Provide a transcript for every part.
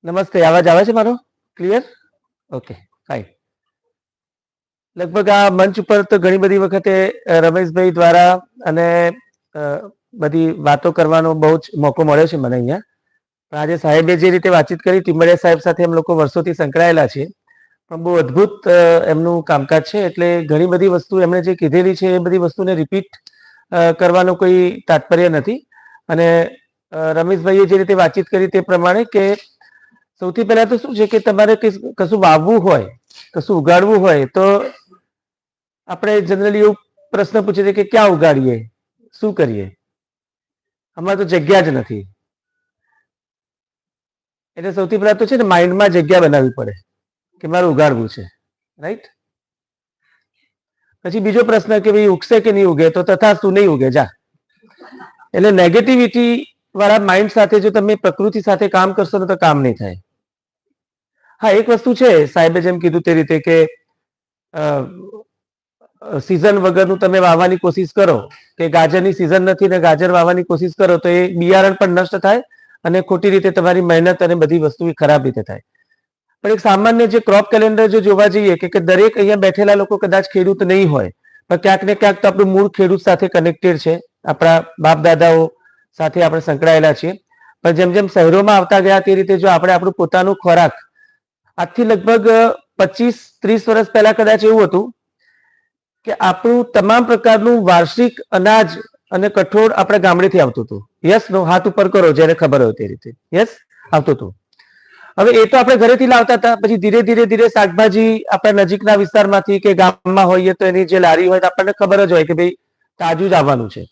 નમસ્તે, અવાજ આવે છે મારો ક્લિયર? Okay, fine. લગભગ આ મંચ ઉપર તો ઘણી બધી વખતે રમેશભાઈ દ્વારા અને બધી વાતો કરવાનો બહુ જ મોકો મળ્યો છે મને અહીંયા. પણ આજે સાહેબે જે રીતે વાતચીત કરી, ટીમડિયા સાહેબ સાથે એમ લોકો વર્ષોથી સંકળાયેલા છે, પણ બહુ અદ્ભુત એમનું કામકાજ છે. એટલે ઘણી બધી વસ્તુ એમણે જે કીધેલી છે એ બધી વસ્તુને રિપીટ કરવાનો કોઈ તાત્પર્ય નથી. અને રમેશભાઈએ જે રીતે વાતચીત કરી તે પ્રમાણે કે સૌથી પહેલા તો શું છે કે તમારે કશું વાવવું હોય, કશું ઉગાડવું હોય તો આપણે જનરલી એવું પ્રશ્ન પૂછીએ છીએ કે ક્યાં ઉગાડીએ, શું કરીએ? અમારે તો જગ્યા જ નથી. એટલે સૌથી પહેલા તો છે ને માઇન્ડમાં જગ્યા બનાવવી પડે કે મારે ઉગાડવું છે, રાઈટ? પછી બીજો પ્રશ્ન કે ભાઈ ઉગશે કે નહીં ઉગે, તો તથાસ્તુ નહીં ઉગે, જા. એટલે નેગેટિવિટી વાળા માઇન્ડ સાથે જો તમે પ્રકૃતિ સાથે કામ કરશો ને તો કામ નહીં થાય. હા, એક વસ્તુ છે, સાહેબે જેમ કીધું તે રીતે કે સિઝન વગરનું તમે વાવવાની કોશિશ કરો, કે ગાજરની સિઝન નથી ને ગાજર વાવવાની કોશિશ કરો તો એ બિયારણ પણ નષ્ટ થાય અને ખોટી રીતે તમારી મહેનત અને બધી વસ્તુ ખરાબ રીતે થાય. પણ એક સામાન્ય જે ક્રોપ કેલેન્ડર જો જોવા જઈએ કે દરેક અહીંયા બેઠેલા લોકો કદાચ ખેડૂત નહીં હોય, પણ ક્યાંક ને ક્યાંક તો આપણું મૂળ ખેડૂત સાથે કનેક્ટેડ છે, આપણા બાપ દાદાઓ સાથે આપણે સંકળાયેલા છીએ. પણ જેમ જેમ શહેરોમાં આવતા ગયા તે રીતે જો આપણે આપણું પોતાનું ખોરાક, આજથી લગભગ 25-30 વર્ષ પહેલા કદાચ એવું હતું કે આપણું તમામ પ્રકારનું વાર્ષિક અનાજ અને કઠોળ આપણે ગામડેથી આવતું હતું. Yes no? હાથ ઉપર કરો જેને ખબર હોય તે રીતે. યસ, આવતું હતું. હવે એ તો આપણે ઘરેથી લાવતા હતા. પછી ધીરે ધીરે ધીરે શાકભાજી આપણા નજીકના વિસ્તારમાંથી કે ગામમાં હોઈએ તો એની જે લારી હોય તો આપણને ખબર જ હોય કે ભાઈ તાજું જ આવવાનું છે.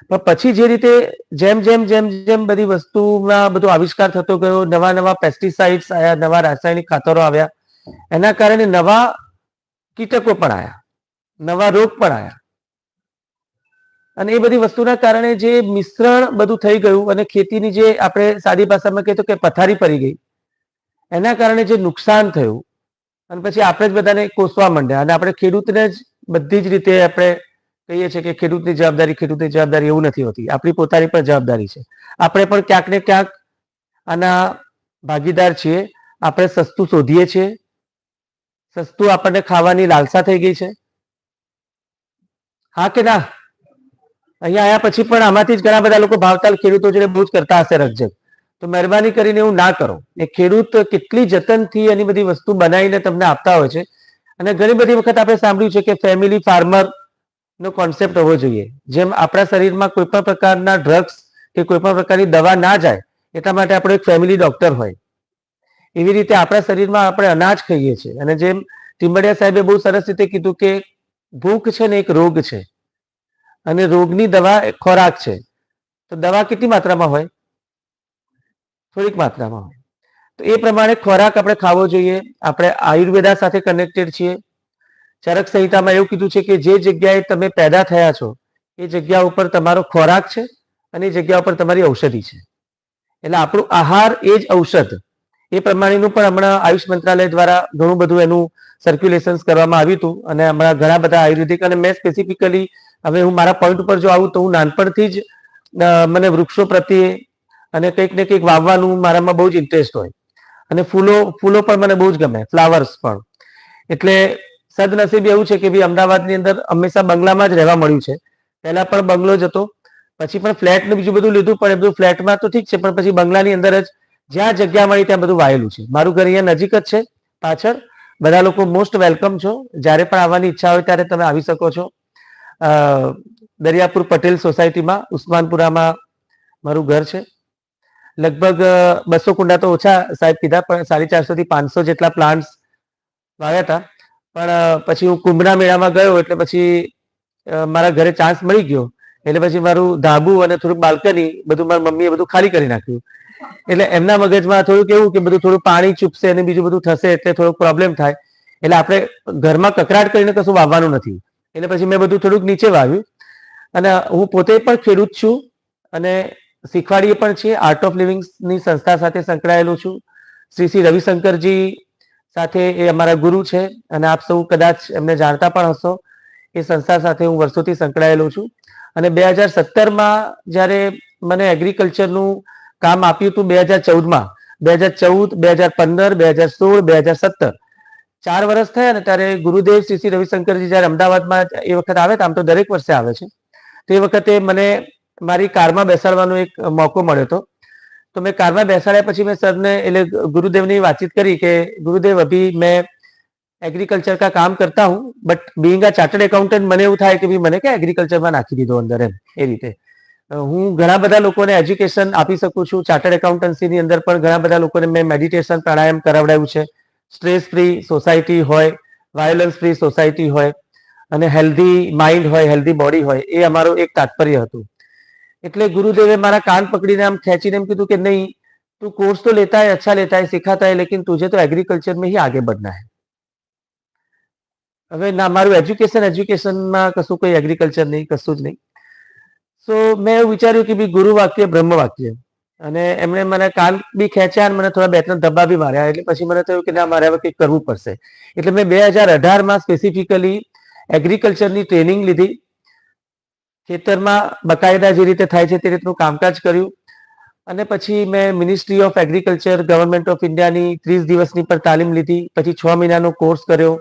પણ પછી જે રીતે જેમ જેમ જેમ જેમ બધી વસ્તુમાં બધો આવિષ્કાર થતો ગયો, નવા નવા પેસ્ટિસાઇડ્સ આવ્યા, નવા રાસાયણિક ખાતરો આવ્યા, એના કારણે નવા કીટકો પણ આવ્યા, નવા રોગ પણ આવ્યા. અને એ બધી વસ્તુના કારણે જે મિશ્રણ બધું થઈ ગયું અને ખેતીની જે આપણે સાદી ભાષામાં કહીએ તો કે પથારી પડી ગઈ, એના કારણે જે નુકસાન થયું અને પછી આપણે જ બધાને કોસવા માંડ્યા. અને આપણે ખેડૂતને જ બધી જ રીતે આપણે કહીએ છીએ કે ખેડૂતની જવાબદારી એવું નથી હોતી. આપણી પોતાની પણ જવાબદારી છે. આપણે પણ ક્યાંક ને ક્યાંક આના ભાગીદાર છીએ. આપણે સસ્તું શોધીએ છીએ, સસ્તું આપણને ખાવાની લાલસા થઈ ગઈ છે. હા કે ના? અહીંયા આવ્યા પછી પણ આમાંથી જ ઘણા બધા લોકો ભાવતાલ ખેડૂતો જોડે બહુ જ કરતા હશે રકજક. તો મહેરબાની કરીને એવું ના કરો. એ ખેડૂત કેટલી જતનથી એની બધી વસ્તુ બનાવીને તમને આપતા હોય છે. અને ઘણી બધી વખત આપણે સાંભળ્યું છે કે ફેમિલી ફાર્મર નો કોન્સેપ્ટ હોવો જોઈએ. જેમ આપણા શરીરમાં કોઈ પણ પ્રકારના ડ્રગ્સ કે કોઈ પણ પ્રકારની દવા ના જાય એટલા માટે આપણો એક ફેમિલી ડોક્ટર હોય, એવી રીતે આપણા શરીરમાં આપણે અનાજ ખાઈએ છીએ. અને જેમ ટીમ્બડિયા સાહેબે બહુ સરસ રીતે કીધું કે ભૂખ છે ને એક રોગ છે અને રોગની દવા ખોરાક છે. તો દવા કેટલી માત્રામાં હોય? થોડીક માત્રામાં હોય. તો એ પ્રમાણે ખોરાક આપણે ખાવો જોઈએ. આપણે આયુર્વેદા સાથે કનેક્ટેડ છીએ. ચરક સંહિતામાં એવું કીધું છે કે જે જગ્યાએ તમે પેદા થયા છો એ જગ્યા ઉપર તમારો ખોરાક છે અને એ જગ્યા ઉપર તમારી ઔષધિ છે. એટલે આપણું આહાર એ જ ઔષધ. એ પ્રમાણેનું પણ હમણાં આયુષ મંત્રાલય દ્વારા ઘણું બધું એનું સર્ક્યુલેશન કરવામાં આવ્યું હતું. અને હમણાં ઘણા બધા આયુર્વેદિક, અને મેં સ્પેસિફિકલી હવે હું મારા પોઈન્ટ ઉપર જો આવું તો હું નાનપણથી જ મને વૃક્ષો પ્રત્યે અને કંઈક ને કંઈક વાવવાનું મારામાં બહુ જ ઇન્ટરેસ્ટ હોય. અને ફૂલો પણ મને બહુ જ ગમે, ફ્લાવર્સ પણ. એટલે સદનસીબ એવું છે કે ભાઈ અમદાવાદની અંદર હંમેશા બંગલામાં જ રહેવા મળ્યું છે. પહેલા પણ બંગલો જ હતો, પછી પણ ફ્લેટ ને બીજું બધું લીધું, પણ એ બધું ફ્લેટમાં તો ઠીક છે, પણ પછી બંગલાની અંદર જ જ્યાં જગ્યા મળી ત્યાં બધું વાયેલું છે. મારું ઘર અહીંયા નજીક જ છે પાછળ. બધા લોકો મોસ્ટ વેલકમ છો. જ્યારે પણ આવવાની ઈચ્છા હોય ત્યારે તમે આવી શકો છો. દરિયાપુર પટેલ સોસાયટીમાં ઉસ્માનપુરામાં મારું ઘર છે. લગભગ 200 કુંડા તો ઓછા સાહેબ કીધા, પણ 450 થી 500 જેટલા પ્લાન્ટ્સ વાવ્યા હતા. પણ પછી હું કુંભના મેળામાં ગયો એટલે પછી મારા ઘરે ચાન્સ મળી ગયો. એટલે પછી મારું ધાબુ અને થોડુંક બાલ્કની બધું મારી મમ્મીએ બધું ખાલી કરી નાખ્યું. એટલે એમના મગજમાં થોડું કેવું કે બધું થોડું પાણી ચૂપશે અને બીજું બધું થશે એટલે થોડોક પ્રોબ્લેમ થાય. એટલે આપણે ઘરમાં કકડાટ કરીને કશું વાવવાનું નથી. એટલે પછી મેં બધું થોડુંક નીચે વાવ્યું. અને હું પોતે પણ ખેડૂત છું અને શીખવાડીએ પણ છીએ. આર્ટ ઓફ લિવિંગની સંસ્થા સાથે સંકળાયેલું છું. શ્રી રવિશંકરજી સાથે એ અમારા ગુરુ છે અને આપ સૌ કદાચ એમને જાણતા પણ હશો. એ સંસ્થા સાથે હું વર્ષોથી સંકળાયેલો છું. અને 2017માં જ્યારે મને એગ્રીકલ્ચરનું કામ આપ્યું હતું, 2014માં, 2014, 2015, 2016, 2017 4 વર્ષ થયા ને ત્યારે ગુરુદેવ શ્રી શ્રી રવિશંકરજી જયારે અમદાવાદમાં એ વખત આવે, આમ તો દરેક વર્ષે આવે છે, તે વખતે મને મારી કારમાં બેસાડવાનો એક મોકો મળ્યો હતો. તો મેં કારમાં બેસાડ્યા પછી મેં સરને એટલે ગુરુદેવની વાતચીત કરી કે ગુરુદેવ અભી મેં एग्रीकल्चर का काम करता हूँ, बट बीइंग अ चार्टर्ड एकाउंटન્ટ મને એવું થાય કે ભાઈ મને કે એગ્રીકલ્ચરમાં નાખી દીધો અંદર એમ. એ રીતે હું ઘણા બધા લોકોને એજ્યુકેશન આપી શકું છું. ચાર્ટર્ડ એકાઉન્ટન્સીની અંદર પણ ઘણા બધા લોકોને મેં મેડિટેશન પ્રાણાયામ કરાવડાવ્યું છે. સ્ટ્રેસ ફ્રી સોસાયટી હોય, વાયોલન્સ ફ્રી સોસાયટી હોય અને હેલ્ધી માઇન્ડ હોય, હેલ્ધી બોડી હોય, એ અમારું એક તાત્પર્ય હતું. એટલે ગુરુદેવે મારા કાન પકડીને આમ ખેંચીને એમ કીધું કે નહીં, તું कोर्स तो लेता है, अच्छा लेता है, सिखाता है, लेकिन तुझे तो एग्रीकल्चर में ही आगे बढ़ना है. હવે ના મારું એજ્યુકેશનમાં કશું કોઈ એગ્રીકલ્ચર નહીં, કશું જ નહીં. સો મેં એવું વિચાર્યું કે ભાઈ ગુરુ વાક્ય બ્રહ્મ વાક્ય, અને એમણે મને કાન બી ખેંચ્યા અને મને થોડા 2-3 ધબ્બા બી માર્યા. એટલે પછી મને થયું કે ના, મારે હવે કંઈક કરવું પડશે. એટલે મેં 2018માં સ્પેસિફિકલી એગ્રીકલ્ચરની ટ્રેનિંગ લીધી. ખેતરમાં બકાયદા જે રીતે થાય છે તે રીતનું કામકાજ કર્યું અને પછી મેં ministry of agriculture government of ઇન્ડિયાની 30 દિવસની પર તાલીમ લીધી. પછી 6 મહિનાનો કોર્સ કર્યો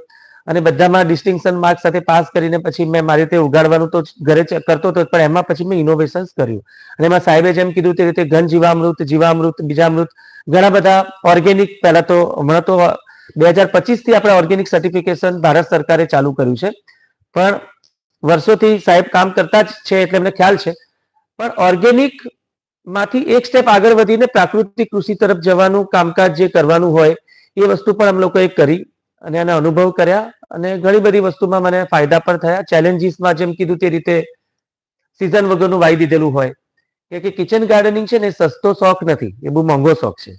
અને બધામાં ડિસ્ટિંક્શન માર્ક સાથે પાસ કરીને પછી મેં મારી રીતે ઉગાડવાનું તો ઘરે કરતો હતો, પણ એમાં પછી મેં ઇનોવેશન્સ કર્યું. અને એમાં સાહેબે જેમ કીધું તે રીતે ઘન જીવામૃત, જીવામૃત, બીજામૃત, ઘણા બધા ઓર્ગેનિક, પહેલા તો હમણાં તો 2025 થી આપણે ઓર્ગેનિક સર્ટિફિકેશન ભારત સરકારે ચાલુ કર્યું છે, પણ વર્ષોથી સાહેબ કામ કરતા જ છે એટલે એમને ખ્યાલ છે. પણ ઓર્ગેનિક માંથી એક સ્ટેપ આગળ વધીને પ્રાકૃતિક કૃષિ તરફ જવાનું કામકાજ જે કરવાનું હોય એ વસ્તુ પણ અમે લોકોએ કરી અને એના અનુભવ કર્યા અને ઘણી બધી વસ્તુમાં મને ફાયદા પણ થયા. ચેલેન્જીસમાં જેમ કીધું તે રીતે સિઝન વગરનું વાવી દીધેલું હોય કે કિચન ગાર્ડનિંગ છે ને સસ્તો શોખ નથી, એ બહુ મોંઘો શોખ છે.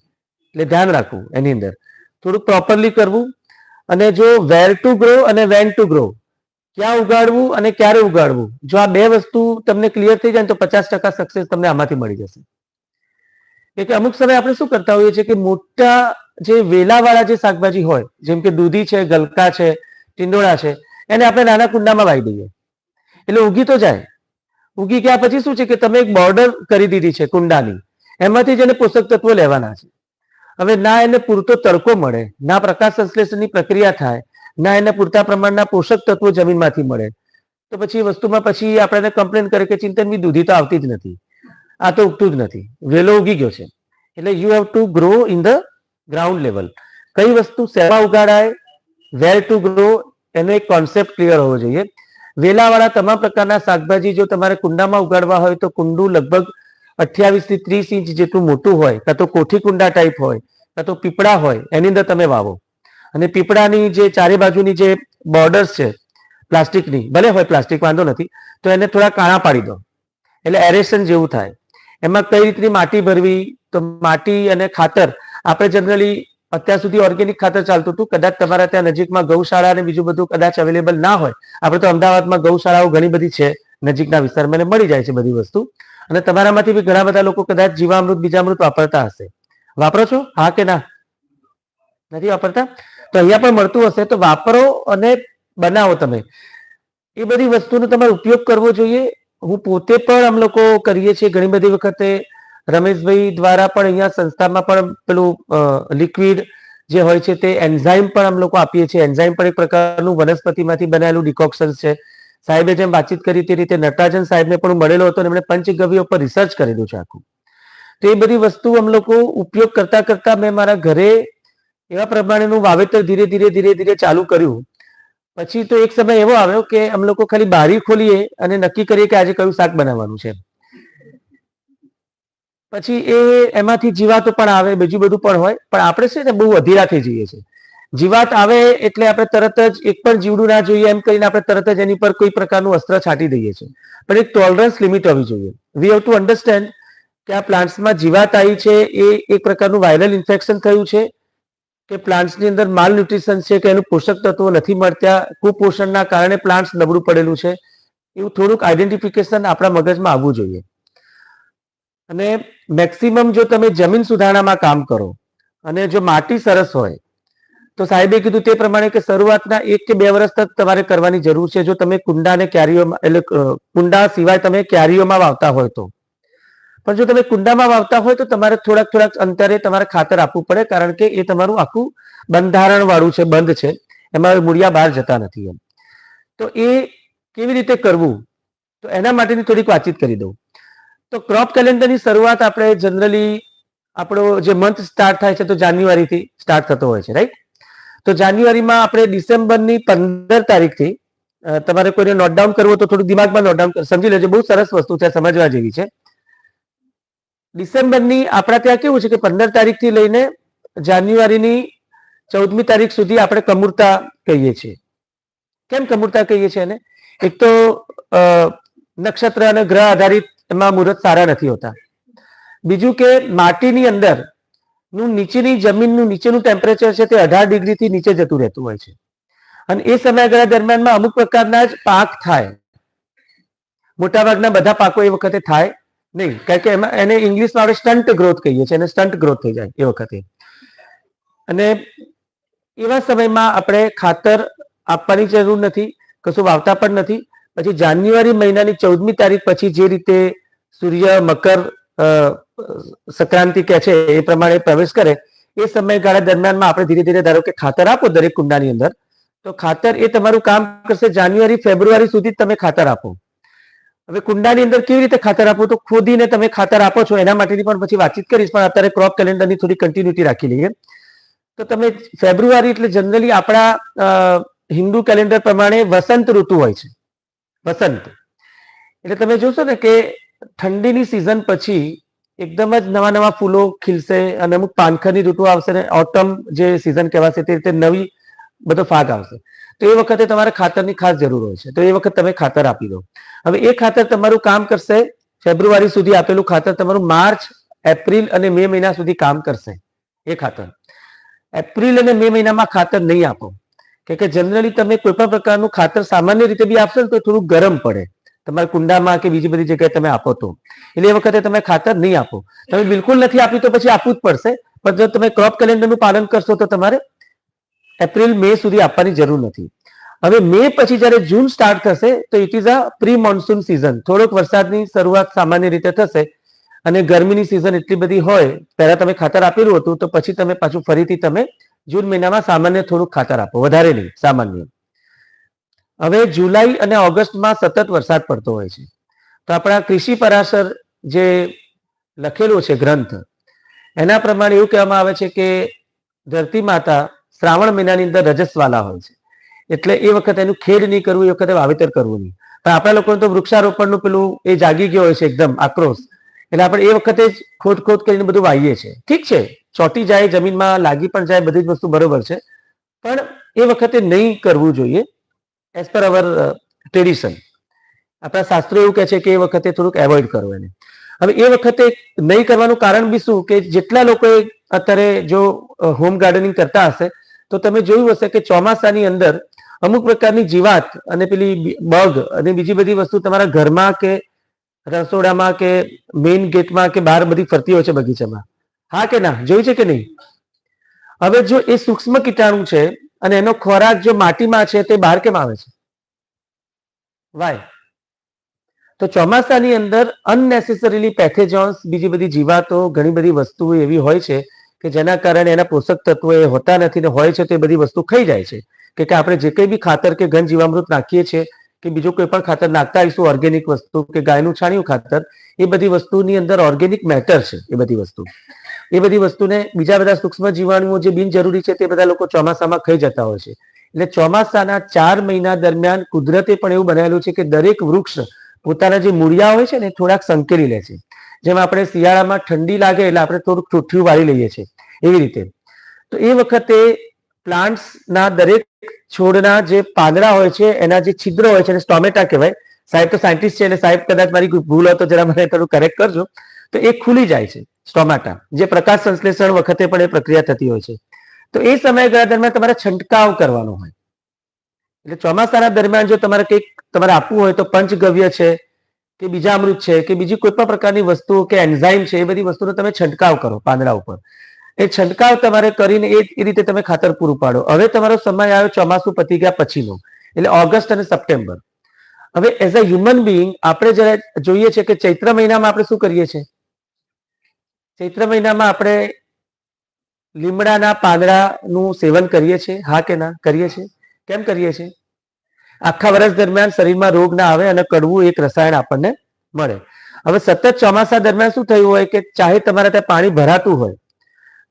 એટલે ધ્યાન રાખવું એની અંદર, થોડુંક પ્રોપરલી કરવું અને જો વેર ટુ ગ્રો અને વેન ટુ ગ્રો, ક્યાં ઉગાડવું અને ક્યારે ઉગાડવું, જો આ બે વસ્તુ તમને ક્લિયર થઈ જાય ને તો 50% સક્સેસ તમને આમાંથી મળી જશે. એટલે અમુક સમય આપણે શું કરતા હોઈએ છીએ કે મોટા જે વેલાવાળા જે શાકભાજી હોય, જેમ કે દૂધી છે, ગલકા છે, ટીંડોળા છે, એને આપણે નાના કુંડામાં વાવી દઈએ એટલે ઉગી તો જાય. ઉગી ગયા પછી શું છે કે તમે એક બોર્ડર કરી દીધી છે કુંડાની, એમાંથી જ એને પોષક તત્વો લેવાના છે. હવે ના એને પૂરતો તડકો મળે, ના પ્રકાશ સંશ્લેષણની પ્રક્રિયા થાય, ના એને પૂરતા પ્રમાણના પોષક તત્વો જમીનમાંથી મળે, તો પછી વસ્તુમાં પછી આપણે કમ્પ્લેન કરે કે ચિંતનની દૂધી તો આવતી જ નથી, આ તો ઉગતું જ નથી, વેલો ઉગી ગયો છે. એટલે you have to grow in the ground level. કઈ વસ્તુ શેમાં ઉગાડાય, વેર ટુ ગ્રો, એનો એક કોન્સેપ્ટ ક્લિયર હોવો જોઈએ. વેલાવાળા તમામ પ્રકારના શાકભાજી જો તમારે કુંડામાં ઉગાડવા હોય તો કુંડું લગભગ 28 થી 30 ઇંચ જેટલું મોટું હોય, કાં તો કોઠી કુંડા ટાઈપ હોય, કાં તો પીપળા હોય, એની અંદર તમે વાવો. અને પીપળાની જે ચારે બાજુની જે બોર્ડર્સ છે પ્લાસ્ટિકની, ભલે હોય પ્લાસ્ટિક વાંધો નથી, તો એને થોડા કાણા પાડી દો એટલે એરેશન જેવું થાય. એમાં કઈ રીતની માટી ભરવી, તો માટી અને ખાતર આપણે જનરલી અત્યાર સુધી ઓર્ગેનિક ખાતર ચાલતું હતું, કદાચ તમારા ત્યાં નજીકમાં ગૌશાળા અને બીજું બધું કદાચ અવેલેબલ ના હોય. આપણે તો અમદાવાદમાં ગૌશાળાઓ ઘણી બધી છે નજીકના વિસ્તારમાં, મળી જાય છે બધી વસ્તુ. અને તમારામાંથી બી ઘણા બધા લોકો કદાચ જીવામૃત, બીજામૃત વાપરતા હશે. વાપરો છો? હા કે ના? નથી વાપરતા? તો અહીંયા પણ મળતું હશે તો વાપરો અને બનાવો. તમે એ બધી વસ્તુનો તમારે ઉપયોગ કરવો જોઈએ. હું પોતે પણ અમે લોકો કરીએ છીએ ઘણી બધી વખતે. રમેશભાઈ દ્વારા પણ અહીંયા સંસ્થામાં પણ પેલું લિક્વિડ જે હોય છે તે એન્ઝાઇમ પણ અમે લોકો આપીએ છીએ. એન્ઝાઇમ પણ એક પ્રકારનું વનસ્પતિમાંથી બનાવેલું ડિકોક્શન છે. સાહેબે જેમ વાતચીત કરી તે રીતે નટરાજન સાહેબને પણ મળેલો હતો અને એમણે પંચગવ્ય ઉપર રિસર્ચ કરેલું છે આખું. તો એ બધી વસ્તુ અમે લોકો ઉપયોગ કરતા કરતા મેં મારા ઘરે એવા પ્રમાણેનું વાવેતર ધીરે ધીરે ધીરે ધીરે ચાલુ કર્યું. પછી તો એક સમય એવો આવ્યો કે અમે લોકો ખાલી બારી ખોલીએ અને નક્કી કરીએ કે આજે કયું શાક બનાવવાનું છે. પછી એમાંથી જીવાતો પણ આવે, બીજું બધું પણ હોય, પણ આપણે છે ને બહુ અધીરા થઈ જઈએ છીએ. જીવાત આવે એટલે આપણે તરત જ એક પણ જીવડું ના જોઈએ એમ કરીને આપણે તરત જ એની પર કોઈ પ્રકારનું અસ્ત્ર છાંટી દઈએ છીએ. પણ એક ટોલરન્સ લિમિટ હોવી જોઈએ. વી હેવ ટુ અન્ડરસ્ટેન્ડ કે આ પ્લાન્ટ્સમાં જીવાત આવી છે, એ એક પ્રકારનું વાયરલ ઇન્ફેક્શન થયું છે, કે પ્લાન્ટ્સની અંદર માલ ન્યુટ્રિશન છે, કે એનું પોષક તત્વો નથી મળતા, કુપોષણના કારણે પ્લાન્ટ્સ નબળું પડેલું છે. એવું થોડુંક આઈડેન્ટિફિકેશન આપણા મગજમાં આવવું જોઈએ. અને મેક્સિમમ જો તમે જમીન સુધારણામાં કામ કરો અને જો માટી સરસ હોય તો સાહેબે કીધું તે પ્રમાણે કે શરૂઆતના 1 કે 2 વર્ષ તક તમારે કરવાની જરૂર છે. જો તમે કુંડા અને ક્યારીઓમાં, એટલે કુંડા સિવાય તમે ક્યારીઓમાં વાવતા હોય તો. પણ જો તમે કુંડામાં વાવતા હોય તો તમારે થોડાક અંતરે તમારે ખાતર આપવું પડે, કારણ કે એ તમારું આખું બંધારણ વાળું છે, બંધ છે, એમાં મૂળિયા બહાર જતા નથી એમ. તો એ કેવી રીતે કરવું, તો એના માટેની થોડીક વાતચીત કરી દઉં. તો ક્રોપ કેલેન્ડરની શરૂઆત આપણે જનરલી આપણો જે મંથ સ્ટાર્ટ થાય છે તો જાન્યુઆરીથી સ્ટાર્ટ થતો હોય છે, રાઈટ? તો જાન્યુઆરીમાં આપણે ડિસેમ્બરની 15 તારીખથી, તમારે કોઈને નોટડાઉન કરવું તો થોડું દિમાગમાં નોટડાઉન સમજી લેજો, બહુ સરસ વસ્તુ છે, સમજવા જેવી છે. ડિસેમ્બરની આપણા ત્યાં કેવું છે કે 15 તારીખથી લઈને જાન્યુઆરીની 14મી તારીખ સુધી આપણે કમૂરતા કહીએ છીએ. કેમ કમૂરતા કહીએ છીએ એને? એક તો નક્ષત્ર અને ગ્રહ આધારિત એમાં મુહૂર્ત સારા નથી હોતા. બીજું કે માટીની અંદર નું નીચેની જમીનનું નીચેનું ટેમ્પરેચર છે તે 18 ડિગ્રીથી નીચે જતું રહેતું હોય છે, અને એ સમયગાળા દરમિયાનમાં અમુક પ્રકારના જ પાક થાય. મોટાભાગના બધા પાકો એ વખતે થાય નહીં, કારણ કે એમાં એને ઇંગ્લિશમાં આપણે સ્ટન્ટ ગ્રોથ કહીએ છીએ, એને સ્ટન્ટ ગ્રોથ થઈ જાય એ વખતે. અને એવા સમયમાં આપણે ખાતર આપવાની જરૂર નથી, કશું વાવતા પણ નથી. પછી જાન્યુઆરી મહિનાની 14મી તારીખ પછી જે રીતે સૂર્ય મકર સંક્રાંતિ કે છે એ પ્રમાણે પ્રવેશ કરે, એ સમયગાળા દરમિયાનમાં આપણે ધીરે ધીરે ધારો કે ખાતર આપો દરેક કુંડાની અંદર, તો ખાતર એ તમારું કામ કરશે. જાન્યુઆરી ફેબ્રુઆરી સુધી તમે ખાતર આપો. હવે કુંડાની અંદર કેવી રીતે ખાતર આપવું, તો ખોદીને તમે ખાતર આપો છો એના માટેની પણ પછી વાતચીત કરીશ, પણ અત્યારે ક્રોપ કેલેન્ડરની થોડી કન્ટિન્યુટી રાખી લઈએ. તો તમે ફેબ્રુઆરી એટલે જનરલી આપણા હિન્દુ કેલેન્ડર પ્રમાણે વસંત ઋતુ હોય છે. વસંત એટલે તમે જોશો ને કે ઠંડીની સિઝન પછી એકદમ જ નવા નવા ફૂલો ખીલશે અને અમુક પાનખરની ઋતુ આવશે ને ઓટમ જે સિઝન કહેવાશે તે રીતે નવી બધો ફાગ આવશે. તો એ વખતે તમારે ખાતરની ખાસ જરૂર હોય છે, તો એ વખત તમે ખાતર આપી દો. હવે એ ખાતર તમારું કામ કરશે ફેબ્રુઆરી સુધી આપેલું ખાતર તમારું માર્ચ, એપ્રિલ અને મે મહિના સુધી કામ કરશે. એ ખાતર એપ્રિલ અને મે મહિનામાં ખાતર નહીં આપો, કે જનરલી તમે કોઈ પણ પ્રકારનું ખાતર સામાન્ય રીતે બી આપશો ને તો થોડું ગરમ પડે તમારા કુંડામાં કે બીજી બધી જગ્યાએ તમે આપો તો, એટલે એ વખતે તમે ખાતર નહીં આપો. તમે બિલકુલ નથી આપ્યું તો પછી આપવું જ પડશે, પણ જો તમે ક્રોપ કેલેન્ડરનું પાલન કરશો તો તમારે એપ્રિલ મે સુધી આપવાની જરૂર નથી. હવે મે પછી જ્યારે જૂન સ્ટાર્ટ થશે તો it is a pre monsoon season. થોડોક વરસાદની શરૂઆત સામાન્ય રીતે થશે અને ગરમીની સિઝન એટલી બધી હોય, પહેલા તમે ખાતર આપેલું હતું તો પછી તમે પાછું ફરીથી તમે જૂન મહિનામાં સામાન્ય થોડુંક ખાતર આપો, વધારે નહીં, સામાન્ય. હવે જુલાઈ અને ઓગસ્ટમાં સતત વરસાદ પડતો હોય છે, તો આપણા કૃષિ પરાશર જે લખેલું છે ગ્રંથ, એના પ્રમાણે એવું કહેવામાં આવે છે કે ધરતી માતા શ્રાવણ મહિનાની અંદર રજસ્વાલા હોય છે, એટલે એ વખતે એનું ખેડ નહીં કરવું, એ વખતે વાવેતર કરવું નહીં. પણ આપણા લોકોને તો વૃક્ષારોપણનું પેલું એ જાગી ગયો હોય છે એકદમ આક્રોશ, એટલે આપણે એ વખતે જ ખોદ કરીને બધું વાવીએ છીએ. ઠીક છે, ચોટી જાય, જમીનમાં લાગી પણ જાય, બધી જ વસ્તુ બરોબર છે, પણ એ વખતે નહીં કરવું જોઈએ એઝ પર અવર ટ્રેડિશન. આપણા શાસ્ત્રો એવું કહે છે કે એ વખતે થોડુંક એવોઇડ કરવું એને. હવે એ વખતે નહીં કરવાનું કારણ બી શું, કે જેટલા લોકોએ અત્યારે જો હોમ ગાર્ડનિંગ કરતા હશે તો તમે જોયું હશે કે ચોમાસાની અંદર અમુક પ્રકારની જીવાત અને પેલી બગ અને બીજી બધી વસ્તુ તમારા ઘરમાં કે રસોડામાં કે મેઇન ગેટમાં કે બહાર બધી ફરતી હોય છે બગીચામાં. હા કે ના, જોયું છે કે નહીં? હવે જો એ સૂક્ષ્મ કીટાણુ છે અને એનો ખોરાક જો માટીમાં છે તે બહાર કેમ આવે છે? વાય? તો ચોમાસાની અંદર અનનેસેસરીલી પેથેજોન્સ, બીજી બધી જીવાતો, ઘણી બધી વસ્તુઓ એવી હોય છે કે જેના કારણે એના પોષક તત્વો એ હોતા નથી ને હોય છે તો એ બધી વસ્તુ ખાઈ જાય છે. કે આપણે જે કંઈ બી ખાતર કે ઘન જીવામૃત નાખીએ છીએ કે બીજું કોઈ પણ ખાતર નાખતા આવીશું, ઓર્ગેનિક વસ્તુ કે ગાયનું છાણિયું ખાતર, એ બધી વસ્તુની અંદર ઓર્ગેનિક મેટર છે. એ બધી વસ્તુને બીજા બધા સૂક્ષ્મ જીવાણુઓ જે બિનજરૂરી છે તે બધા લોકો ચોમાસામાં ખાઈ જતા હોય છે. એટલે ચોમાસાના 4 મહિના દરમિયાન કુદરતે પણ એવું બનાવેલું છે કે દરેક વૃક્ષ પોતાના જે મૂળિયા હોય છે ને થોડાક સંકેલી લે છે. જેમ આપણે શિયાળામાં ઠંડી લાગે એટલે આપણે થોડુંક ઠૂઠિયું વાળી લઈએ છીએ, એવી રીતે. તો એ વખતે પ્લાન્ટ્સના દરેક છોડના જે પાંદડા હોય છે એના જે છિદ્ર હોય છે એને સ્ટોમેટા કહેવાય. સાહેબ તો સાયન્ટિસ્ટ છે, એટલે સાહેબ કદાચ મારી ભૂલ હોય તો જરા મને થોડું કરેક્ટ કરજો. તો એ ખુલી જાય છે સ્ટોમેટા, જે પ્રકાશ સંશ્લેષણ વખતે પણ એ પ્રક્રિયા થતી હોય છે. તો એ સમયગાળા દરમિયાન તમારે છંટકાવ કરવાનો હોય. એટલે ચોમાસાના દરમિયાન જો તમારે કંઈક તમારે આપવું હોય તો પંચગવ્ય છે કે બીજા અમૃત છે કે બીજી કોઈ પણ પ્રકારની વસ્તુ કે એન્ઝાઇમ છે, એ બધી વસ્તુનો તમે છંટકાવ કરો પાંદડા ઉપર. એ છંટકાવ તમારે કરીને એ રીતે તમે ખાતર પૂરું પાડો. હવે તમારો સમય આવ્યો ચોમાસું પતી ગયા પછીનો, એટલે ઓગસ્ટ અને સપ્ટેમ્બર. હવે એઝ અ હ્યુમન બિઈંગ આપણે જયારે જોઈએ છે કે ચૈત્ર મહિનામાં આપણે શું કરીએ છીએ? ચૈત્ર મહિનામાં આપણે લીમડાના પાંદડાનું સેવન કરીએ છીએ, હા કે ના? કરીએ છીએ. કેમ કરીએ છીએ? આખા વર્ષ દરમિયાન શરીરમાં રોગ ના આવે અને કડવું એક રસાયણ આપણને મળે. હવે સતત ચોમાસા દરમિયાન શું થયું હોય કે ચાહે તમારે ત્યાં પાણી ભરાતું હોય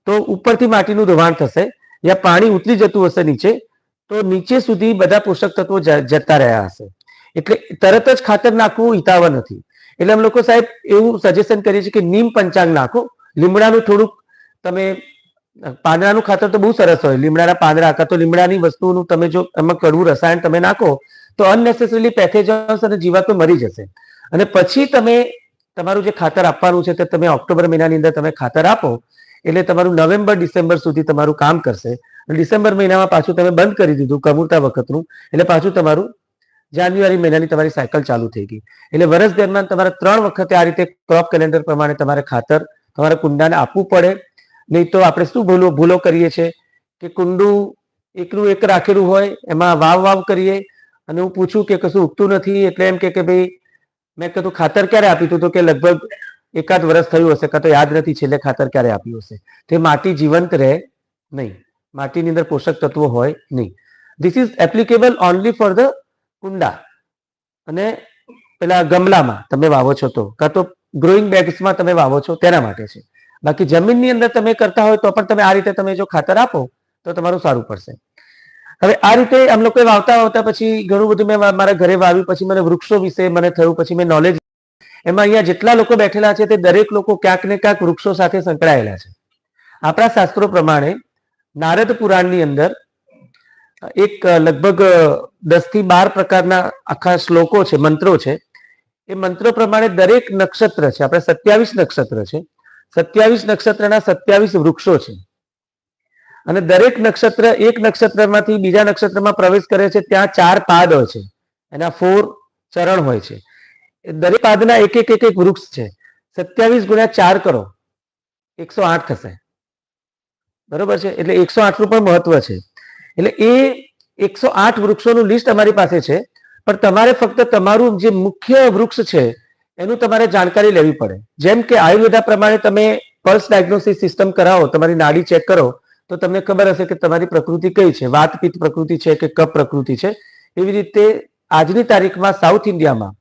તો ઉપરથી માટીનું ધોવાણ થશે, યા પાણી ઉતરી જતું હશે નીચે, તો નીચે સુધી બધા પોષક તત્વો જતા રહ્યા હશે. એટલે તરત જ ખાતર નાખવું હિતાવહ નથી. એટલે અમે લોકો સાહેબ એવું સજેશન કરીએ છીએ કે નીમ પંચાંગ નાખો. લીમડાનું થોડુંક તમે, પાંદડાનું ખાતર તો બહુ સરસ હોય, લીમડાના પાંદડા કાં તો લીમડાની વસ્તુનું તમે જો એમાં કડવું રસાયણ તમે નાખો તો અનનેસેસરીલી પેથેજન્સ અને જીવાતો મરી જશે. અને પછી તમે તમારું જે ખાતર આપવાનું છે તે તમે ઓક્ટોબર મહિનાની અંદર તમે ખાતર આપો એટલે તમારું નવેમ્બર ડિસેમ્બર સુધી તમારું કામ કરશે. ડિસેમ્બર મહિનામાં પાછું તમે બંધ કરી દીધું કમૂરતા વખતનું, એટલે પાછું તમારું જાન્યુઆરી મહિનાની તમારી સાયકલ ચાલુ થઈ ગઈ. એટલે વર્ષ દરમિયાન તમારે 3 વખતે આ રીતે ક્રોપ કેલેન્ડર પ્રમાણે તમારે ખાતર તમારા કુંડાને આપવું પડે. નહીં તો આપણે શું ભૂલો કરીએ છીએ કે કુંડું એકનું એક રાખેલું હોય, એમાં વાવ કરીએ અને હું પૂછું કે કશું ઉગતું નથી એટલે એમ કે ભાઈ મેં કીધું ખાતર ક્યારે આપ્યું હતું? તો કે લગભગ એકાદ વર્ષ થયું હશે, કાં તો યાદ નથી છેલ્લે ખાતર ક્યારે આપ્યું હશે. તે માટી જીવંત રહે નહીં, માટીની અંદર પોષક તત્વો હોય નહીં. This is applicable only for the કુંડા અને પેલા ગમલામાં તમે વાવો છો તો, કાં તો ગ્રોઈંગ બેગ્સમાં તમે વાવો છો તેના માટે છે. બાકી જમીનની અંદર તમે કરતા હોય તો પણ તમે આ રીતે તમે જો ખાતર આપો તો તમારું સારું પડશે. હવે આ રીતે આમ લોકો વાવતા પછી ઘણું બધું મેં મારા ઘરે વાવ્યું. પછી મને વૃક્ષો વિશે મને થયું, પછી મેં નોલેજ, એમાં અહીંયા જેટલા લોકો બેઠેલા છે તે દરેક લોકો ક્યાંક ને ક્યાંક વૃક્ષો સાથે સંકળાયેલા છે. આપણા શાસ્ત્રો પ્રમાણે નારદ પુરાણની અંદર એક લગભગ 10 થી 12 પ્રકારના આખા શ્લોકો છે, મંત્રો છે. એ મંત્રો પ્રમાણે દરેક નક્ષત્ર છે, આપણે 27 નક્ષત્ર છે, 27 નક્ષત્રના 27 વૃક્ષો છે. અને દરેક નક્ષત્ર એક નક્ષત્રમાંથી બીજા નક્ષત્રમાં પ્રવેશ કરે છે ત્યાં 4 પાદ હોય છે, એના 4 ચરણ હોય છે. દરેક પાદના એક વૃક્ષ છે. 27 ગુણ્યા 4 કરો 108 થશે, બરોબર છે? એટલે 108 નું પણ મહત્વ છે. એટલે એ 108 વૃક્ષોનું લિસ્ટ અમારી પાસે છે, પણ તમારે ફક્ત તમારું જે મુખ્ય વૃક્ષ છે એનું તમારે જાણકારી લેવી પડે. જેમ કે આયુર્વેદા પ્રમાણે તમે પલ્સ ડાયગ્નોસિસ સિસ્ટમ કરાવો, તમારી નાડી ચેક કરો તો તમને ખબર હશે કે તમારી પ્રકૃતિ કઈ છે, વાત પિત્ત પ્રકૃતિ છે કે કફ પ્રકૃતિ છે. એવી રીતે આજની તારીખમાં સાઉથ ઇન્ડિયામાં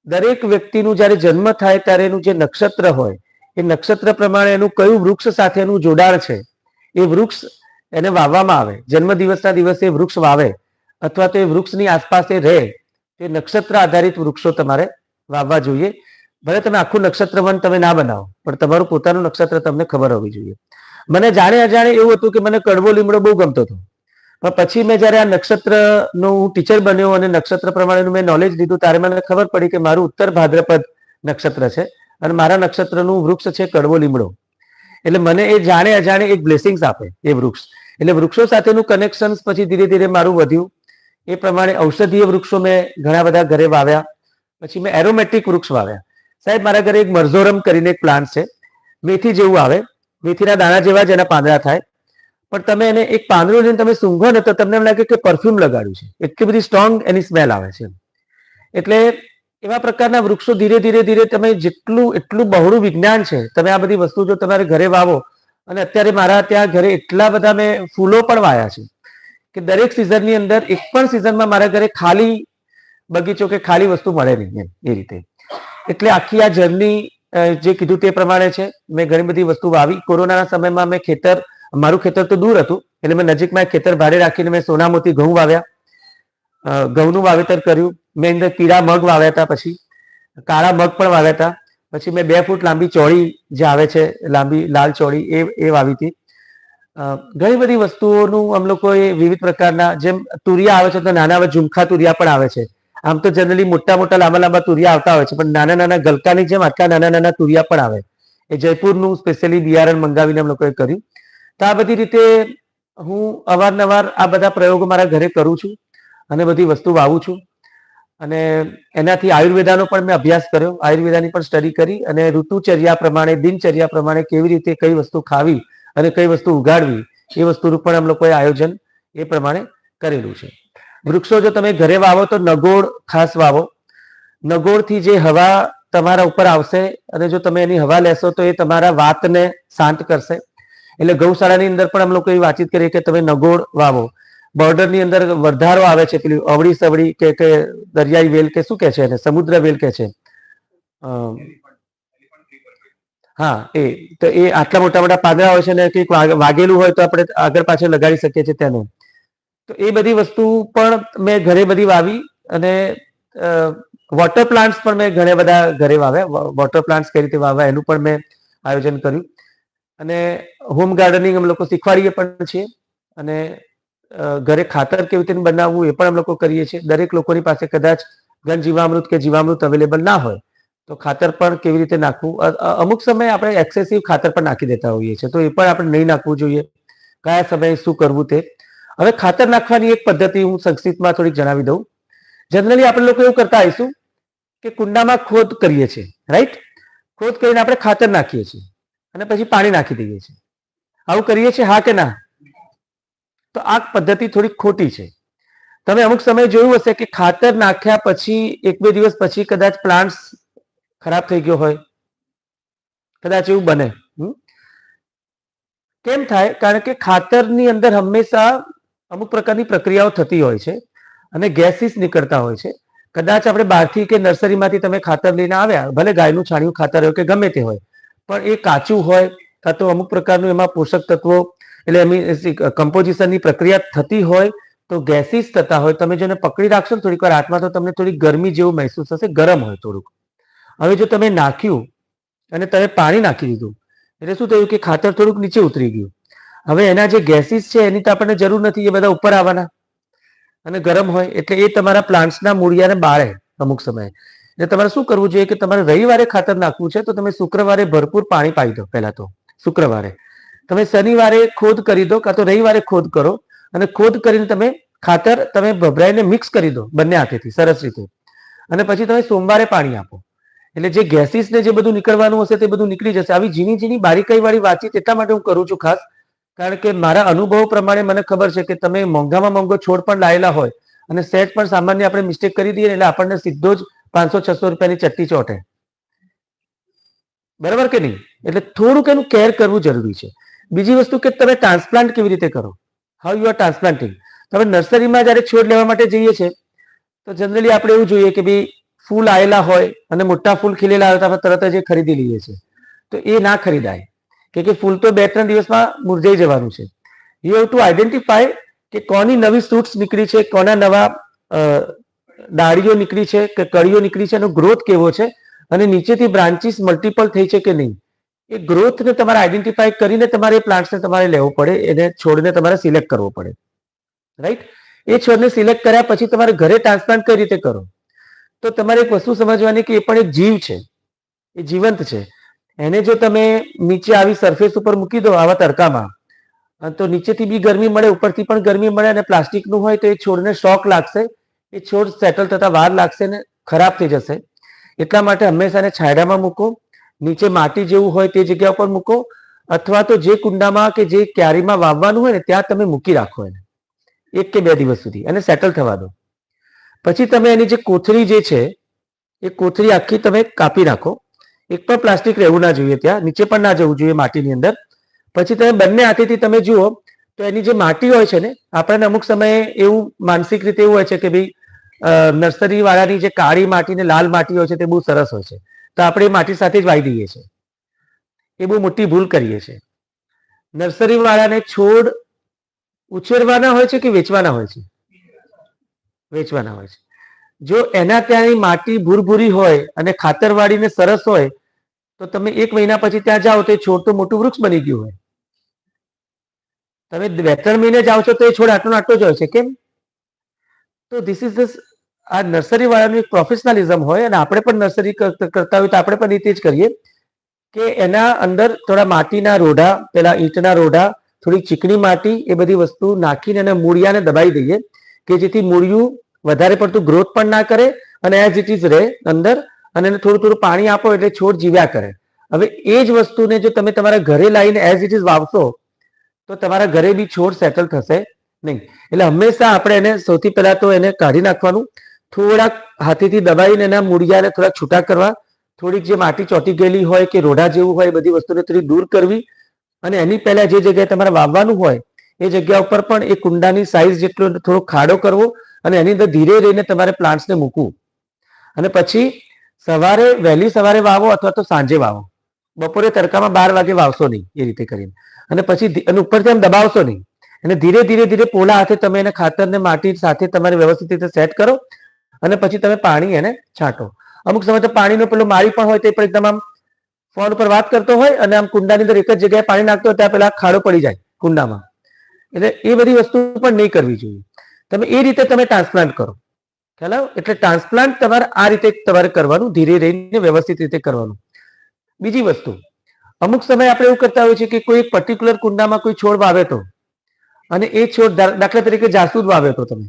દરેક વ્યક્તિનું જ્યારે જન્મ થાય ત્યારે એનું જે નક્ષત્ર હોય એ નક્ષત્ર પ્રમાણે એનું કયું વૃક્ષ સાથેનું જોડાણ છે એ વૃક્ષ એને વાવવામાં આવે. જન્મ દિવસના દિવસે વૃક્ષ વાવે અથવા તો એ વૃક્ષની આસપાસ એ રહે, તે નક્ષત્ર આધારિત વૃક્ષો તમારે વાવવા જોઈએ. ભલે તમે આખું નક્ષત્ર વન તમે ના બનાવો, પણ તમારું પોતાનું નક્ષત્ર તમને ખબર હોવી જોઈએ. મને જાણે અજાણે એવું હતું કે મને કડવો લીમડો બહુ ગમતો હતો, પણ પછી મેં જયારે આ નક્ષત્રનો હું ટીચર બન્યો અને નક્ષત્ર પ્રમાણેનું મેં નોલેજ લીધું ત્યારે મને ખબર પડી કે મારું ઉત્તર ભાદ્રપદ નક્ષત્ર છે અને મારા નક્ષત્રનું વૃક્ષ છે કડવો લીમડો. એટલે મને એ જાણે અજાણે એક બ્લેસિંગ્સ આપે એ વૃક્ષ. એટલે વૃક્ષો સાથેનું કનેક્શન પછી ધીરે ધીરે મારું વધ્યું. એ પ્રમાણે ઔષધીય વૃક્ષો મેં ઘણા બધા ઘરે વાવ્યા. પછી મેં એરોમેટિક વૃક્ષ વાવ્યા. સાહેબ મારા ઘરે એક મરઝોરમ કરીને એક પ્લાન્ટ છે, મેથી જેવું આવે, મેથીના દાણા જેવા જ એના પાંદડા થાય, પણ તમે એને એક પાંદડું લઈને તમે સૂંઘો ને તો તમને એમ લાગે કે પરફ્યુમ લગાડ્યું છે, એટલી બધી સ્ટ્રોંગ એની સ્મેલ આવે છે. એટલે એવા પ્રકારના વૃક્ષો ધીરે ધીરે તમે એટલું બહોળું વિજ્ઞાન છે. તમે આ બધી વસ્તુ જો તમારે ઘરે વાવો, અને અત્યારે મારા ત્યાં ઘરે એટલા બધા મેં ફૂલો પણ વાયા છે કે દરેક સિઝનની અંદર એક પણ સિઝનમાં મારા ઘરે ખાલી બગીચો કે ખાલી વસ્તુ મળે નહીં એમ, એ રીતે. એટલે આખી આ જર્ની જે કીધું તે પ્રમાણે છે. મેં ઘણી બધી વસ્તુ વાવી. કોરોનાના સમયમાં મેં મારું ખેતર તો દૂર હતું એટલે મેં નજીકમાં એક ખેતર ભાડે રાખીને મેં સોનામોતી ઘઉં વાવ્યા, ઘઉંનું વાવેતર કર્યું. મેં અંદર પીળા મગ વાવ્યા હતા, પછી કાળા મગ પણ વાવ્યા હતા. પછી મેં 2 ફૂટ લાંબી ચોળી જે આવે છે, લાંબી લાલ ચોળી, એ વાવી હતી. ઘણી બધી વસ્તુઓનું આમ લોકોએ વિવિધ પ્રકારના, જેમ તુરિયા આવે છે તો નાના ઝુમખા તુરિયા પણ આવે છે. આમ તો જનરલી મોટા લાંબા તુરિયા આવતા હોય છે, પણ નાના ગલકાની જેમ આટલા નાના તુરિયા પણ આવે. એ જયપુરનું સ્પેશિયલી બિયારણ મંગાવીને આમ લોકોએ કર્યું. તો આ બધી રીતે હું અવારનવાર આ બધા પ્રયોગો મારા ઘરે કરું છું અને બધી વસ્તુ વાવું છું. અને એનાથી આયુર્વેદાનો પણ મેં અભ્યાસ કર્યો, આયુર્વેદાની પણ સ્ટડી કરી અને ઋતુચર્યા પ્રમાણે, દિનચર્યા પ્રમાણે કેવી રીતે કઈ વસ્તુ ખાવી અને કઈ વસ્તુ ઉગાડવી એ વસ્તુનું પણ આમ લોકોએ આયોજન એ પ્રમાણે કરેલું છે. વૃક્ષો જો તમે ઘરે વાવો તો નગોળ ખાસ વાવો. નગોળથી જે હવા તમારા ઉપર આવશે અને જો તમે એની હવા લેશો તો એ તમારા વાતને શાંત કરશે. એટલે ગૌશાળાની અંદર પણ અમે લોકો એવી વાતચીત કરીએ કે તમે નગોડ વાવો. બોર્ડરની અંદર વરધારો આવે છે, પેલી અવળી સવળી કે દરિયાઈ વેલ કે શું કે છે એને, સમુદ્ર વેલ કે છે. હા, તો એ આટલા મોટા મોટા પાંદડા હોય છે ને કંઈક વાગેલું હોય તો આપણે આગળ પાછળ લગાડી શકીએ છીએ તેને. તો એ બધી વસ્તુ પણ મેં ઘરે બધી વાવી અને વોટર પ્લાન્ટ્સ પણ મેં ઘણા બધા ઘરે વાવ્યા. વોટર પ્લાન્ટ્સ કઈ રીતે વાવવા એનું પણ મેં આયોજન કર્યું. અને હોમ ગાર્ડનિંગ અમે લોકો શીખવાડીએ પણ છીએ અને ઘરે ખાતર કેવી રીતે બનાવવું એ પણ અમે લોકો કરીએ છીએ. દરેક લોકોની પાસે કદાચ ઘન જીવામૃત કે જીવામૃત અવેલેબલ ના હોય તો ખાતર પણ કેવી રીતે નાખવું. અમુક સમયે આપણે એક્સેસિવ ખાતર પણ નાખી દેતા હોઈએ છીએ, તો એ પણ આપણે નહીં નાખવું જોઈએ. કયા સમયે શું કરવું તે. હવે ખાતર નાખવાની એક પદ્ધતિ હું સંક્ષિપ્તમાં થોડીક જણાવી દઉં. જનરલી આપણે લોકો એવું કરતા આવીશું કે કુંડામાં ખોદ કરીએ છીએ, રાઈટ. ખોદ કરીને આપણે ખાતર નાખીએ છીએ અને પછી પાણી નાખી દઈએ છીએ. આવું કરીએ છીએ, હા કે ના? તો આ પદ્ધતિ થોડી ખોટી છે. તમે અમુક સમય જોયું હશે કે ખાતર નાખ્યા પછી 1-2 દિવસ પછી કદાચ પ્લાન્ટ્સ ખરાબ થઈ ગયો હોય, કદાચ એવું બને. કેમ થાય? કારણ કે ખાતરની અંદર હંમેશા અમુક પ્રકારની પ્રક્રિયાઓ થતી હોય છે અને ગેસીસ નીકળતા હોય છે. કદાચ આપણે બહારથી કે નર્સરીમાંથી તમે ખાતર લઈને આવ્યા, ભલે ગાયનું છાણિયું ખાતર હોય કે ગમે તે હોય, પણ એ કાચું હોય કાં તો અમુક પ્રકારનું એમાં પોષક તત્વો એટલે એમની કમ્પોઝિશનની પ્રક્રિયા થતી હોય તો ગેસીસ થતા હોય. તમે જેને પકડી રાખશો ને થોડીક વાર હાથમાં તો તમને થોડી ગરમી જેવું મહેસૂસ થશે, ગરમ હોય થોડુંક. હવે જો તમે નાખ્યું અને તમે પાણી નાખી દીધું એટલે શું થયું કે ખાતર થોડુંક નીચે ઉતરી ગયું. હવે એના જે ગેસીસ છે એની તો આપણને જરૂર નથી, એ બધા ઉપર આવવાના અને ગરમ હોય એટલે એ તમારા પ્લાન્ટ્સના મૂળિયાને બાળે અમુક સમયે. એટલે તમારે શું કરવું જોઈએ કે તમારે રવિવારે ખાતર નાખવું છે તો તમે શુક્રવારે ભરપૂર પાણી પાઈ દો. પહેલા તો શુક્રવારે તમે શનિવારે ખોદ કરી દો કાં તો રવિવારે ખોદ કરો અને ખોદ કરીને તમે ખાતર તમે ભભરાઈને મિક્સ કરી દો બંને હાથેથી સરસ રીતે. અને પછી તમે સોમવારે પાણી આપો એટલે જે ગેસીસ ને જે બધું નીકળવાનું હશે તે બધું નીકળી જશે. આવી ઝીણી ઝીણી બારીકાઈ વાળી વાતચીત એટલા માટે હું કરું છું ખાસ, કારણ કે મારા અનુભવ પ્રમાણે મને ખબર છે કે તમે મોંઘામાં મોંઘો છોડ પણ લાયેલા હોય અને સેટ પણ સામાન્ય આપણે મિસ્ટેક કરી દઈએ એટલે આપણને સીધો જ 500-600 રૂપિયાની ચટ્ટી ચોટે. બરાબર કે નહીં? એટલે થોડુંક એનું કેર કરવું જરૂરી છે. બીજી વસ્તુ કે તમે ટ્રાન્સપ્લાન્ટ કેવી રીતે કરો, હાઉ યુ આર ટ્રાન્સપ્લાન્ટિંગ. તમે નર્સરીમાં જયારે છોડ લેવા માટે જઈએ છીએ તો જનરલી આપણે એવું જોઈએ કે ભાઈ ફૂલ આવેલા હોય અને મોટા ફૂલ ખીલેલા હોય તો આપણે તરત જ એ ખરીદી લઈએ છીએ. તો એ ના ખરીદાય કે ફૂલ તો 2-3 દિવસમાં મુરઝાઈ જવાનું છે. યુ હેવ ટુ આઈડેન્ટિફાય કે કોની નવી શૂટ્સ નીકળી છે, કોના નવા ડાળીઓ નીકળી છે કે કળીઓ નીકળી છે, એનો ગ્રોથ કેવો છે અને નીચેથી બ્રાન્ચીસ મલ્ટિપલ થઈ છે કે નહીં. એ ગ્રોથને તમારે આઈડેન્ટિફાય કરીને તમારે એ પ્લાન્ટ્સને તમારે લેવો પડે, એને છોડને તમારે સિલેક્ટ કરવો પડે, રાઈટ. એ છોડને સિલેક્ટ કર્યા પછી તમારે ઘરે ટ્રાન્સપ્લાન્ટ કઈ રીતે કરો તો તમારે એક વસ્તુ સમજવાની કે એ પણ એક જીવ છે, એ જીવંત છે. એને જો તમે નીચે આવી સરફેસ ઉપર મૂકી દો આવા તડકામાં તો નીચેથી બી ગરમી મળે, ઉપરથી પણ ગરમી મળે અને પ્લાસ્ટિકનું હોય તો એ છોડને શોક લાગશે, એ છોડ સેટલ થતા વાર લાગશે ને ખરાબ થઈ જશે. એટલા માટે હંમેશા એને છાંયડામાં મૂકો, નીચે માટી જેવું હોય તે જગ્યા પર મૂકો અથવા તો જે કુંડામાં કે જે ક્યારીમાં વાવવાનું હોય ને ત્યાં તમે મૂકી રાખો એને 1 કે 2 દિવસ સુધી અને સેટલ થવા દો. પછી તમે એની જે કોથળી જે છે એ કોથળી આખી તમે કાપી નાખો. એક પણ પ્લાસ્ટિક રહેવું ના જોઈએ ત્યાં, નીચે પણ ના જવું જોઈએ માટીની અંદર. પછી તમે બંને હાથેથી તમે જુઓ તો એની જે માટી હોય છે ને, આપણને અમુક સમયે એવું માનસિક રીતે એવું હોય છે કે ભાઈ નર્સરી વાળાની જે કાળી માટી ને લાલ માટી હોય છે તે બહુ સરસ હોય છે તો આપણે એ માટી સાથે જ વાવી દઈએ છીએ. એ બહુ મોટી ભૂલ કરીએ છીએ. નર્સરી વાળાને છોડ ઉછેરવાના હોય છે કે વેચવાના હોય છે? વેચવાના હોય છે. જો એના ત્યાંની માટી ભૂરભૂરી હોય અને ખાતર વાળીને સરસ હોય તો તમે 1 મહિના પછી ત્યાં જાઓ તો એ છોડ તો મોટું વૃક્ષ બની ગયું હોય. તમે 2-3 મહિને જાઓ છો તો એ છોડ આટલો આટલો જ હોય છે. કેમ? તો ધીસ ઇઝ આ નર્સરી વાળાનું એક પ્રોફેશનલિઝમ હોય અને આપણે પણ નર્સરી કરતા હોય તો આપણે પણ રીતે જ કરીએ કે એના અંદર થોડા માટીના રોઢા, પેલા ઈંટના રોઢા, થોડી ચીકણી માટી, એ બધી વસ્તુ નાખીને એને મૂળિયાને દબાઈ દઈએ કે જેથી મૂળિયું વધારે પડતું ગ્રોથ પણ ના કરે અને એઝ ઇટ ઇઝ રહે અંદર અને એને થોડું થોડું પાણી આપો એટલે છોડ જીવ્યા કરે. હવે એ જ વસ્તુને જો તમે તમારા ઘરે લાવીને એઝ ઇટ ઇઝ વાવશો તો તમારા ઘરે બી છોડ સેટલ થશે નહીં. એટલે હંમેશા આપણે એને સૌથી પહેલા તો એને કાઢી નાખવાનું, થોડાક હાથેથી દબાઈને એના મૂળિયાને થોડા છૂટા કરવા, થોડીક જે માટી ચોંટી ગયેલી હોય કે રોડા જેવું હોય એ બધી વસ્તુને થોડી દૂર કરવી, અને એની પહેલા જે જગ્યાએ તમારે વાવવાનું હોય એ જગ્યા ઉપર પણ એ કુંડાની સાઈઝ જેટલો થોડો ખાડો કરવો અને એની અંદર ધીરે રહીને તમારે પ્લાન્ટ્સને મૂકવું. અને પછી વહેલી સવારે વાવો અથવા તો સાંજે વાવો. બપોરે તડકામાં 12 વાગે વાવશો નહીં એ રીતે કરીને. અને પછી અને ઉપરથી આમ દબાવશો નહીં, અને ધીરે ધીરે ધીરે પોલા હાથે તમે એને ખાતરને માટી સાથે તમારે વ્યવસ્થિત રીતે સેટ કરો, અને પછી તમે પાણી એને છાંટો. અમુક સમય તો પાણીનો પેલો માળી પણ હોય તે પણ એકદમ આમ ફોન ઉપર વાત કરતો હોય અને આમ કુંડાની અંદર એક જ જગ્યાએ પાણી નાખતો હોય ત્યાં પેલા ખાડો પડી જાય કુંડામાં. એટલે એ બધી વસ્તુ પણ નહીં કરવી જોઈએ. તમે એ રીતે તમે ટ્રાન્સપ્લાન્ટ કરો. ખ્યાલ આવ્યો? એટલે ટ્રાન્સપ્લાન્ટ તમારે આ રીતે તમારે કરવાનું, ધીરે રહીને વ્યવસ્થિત રીતે કરવાનું. બીજી વસ્તુ, અમુક સમય આપણે એવું કરતા હોઈએ છીએ કે કોઈ પર્ટિક્યુલર કુંડામાં કોઈ છોડ વાવે તો, અને એ છોડ દાખલા તરીકે જાસૂદ વાવ્યો તો તમે,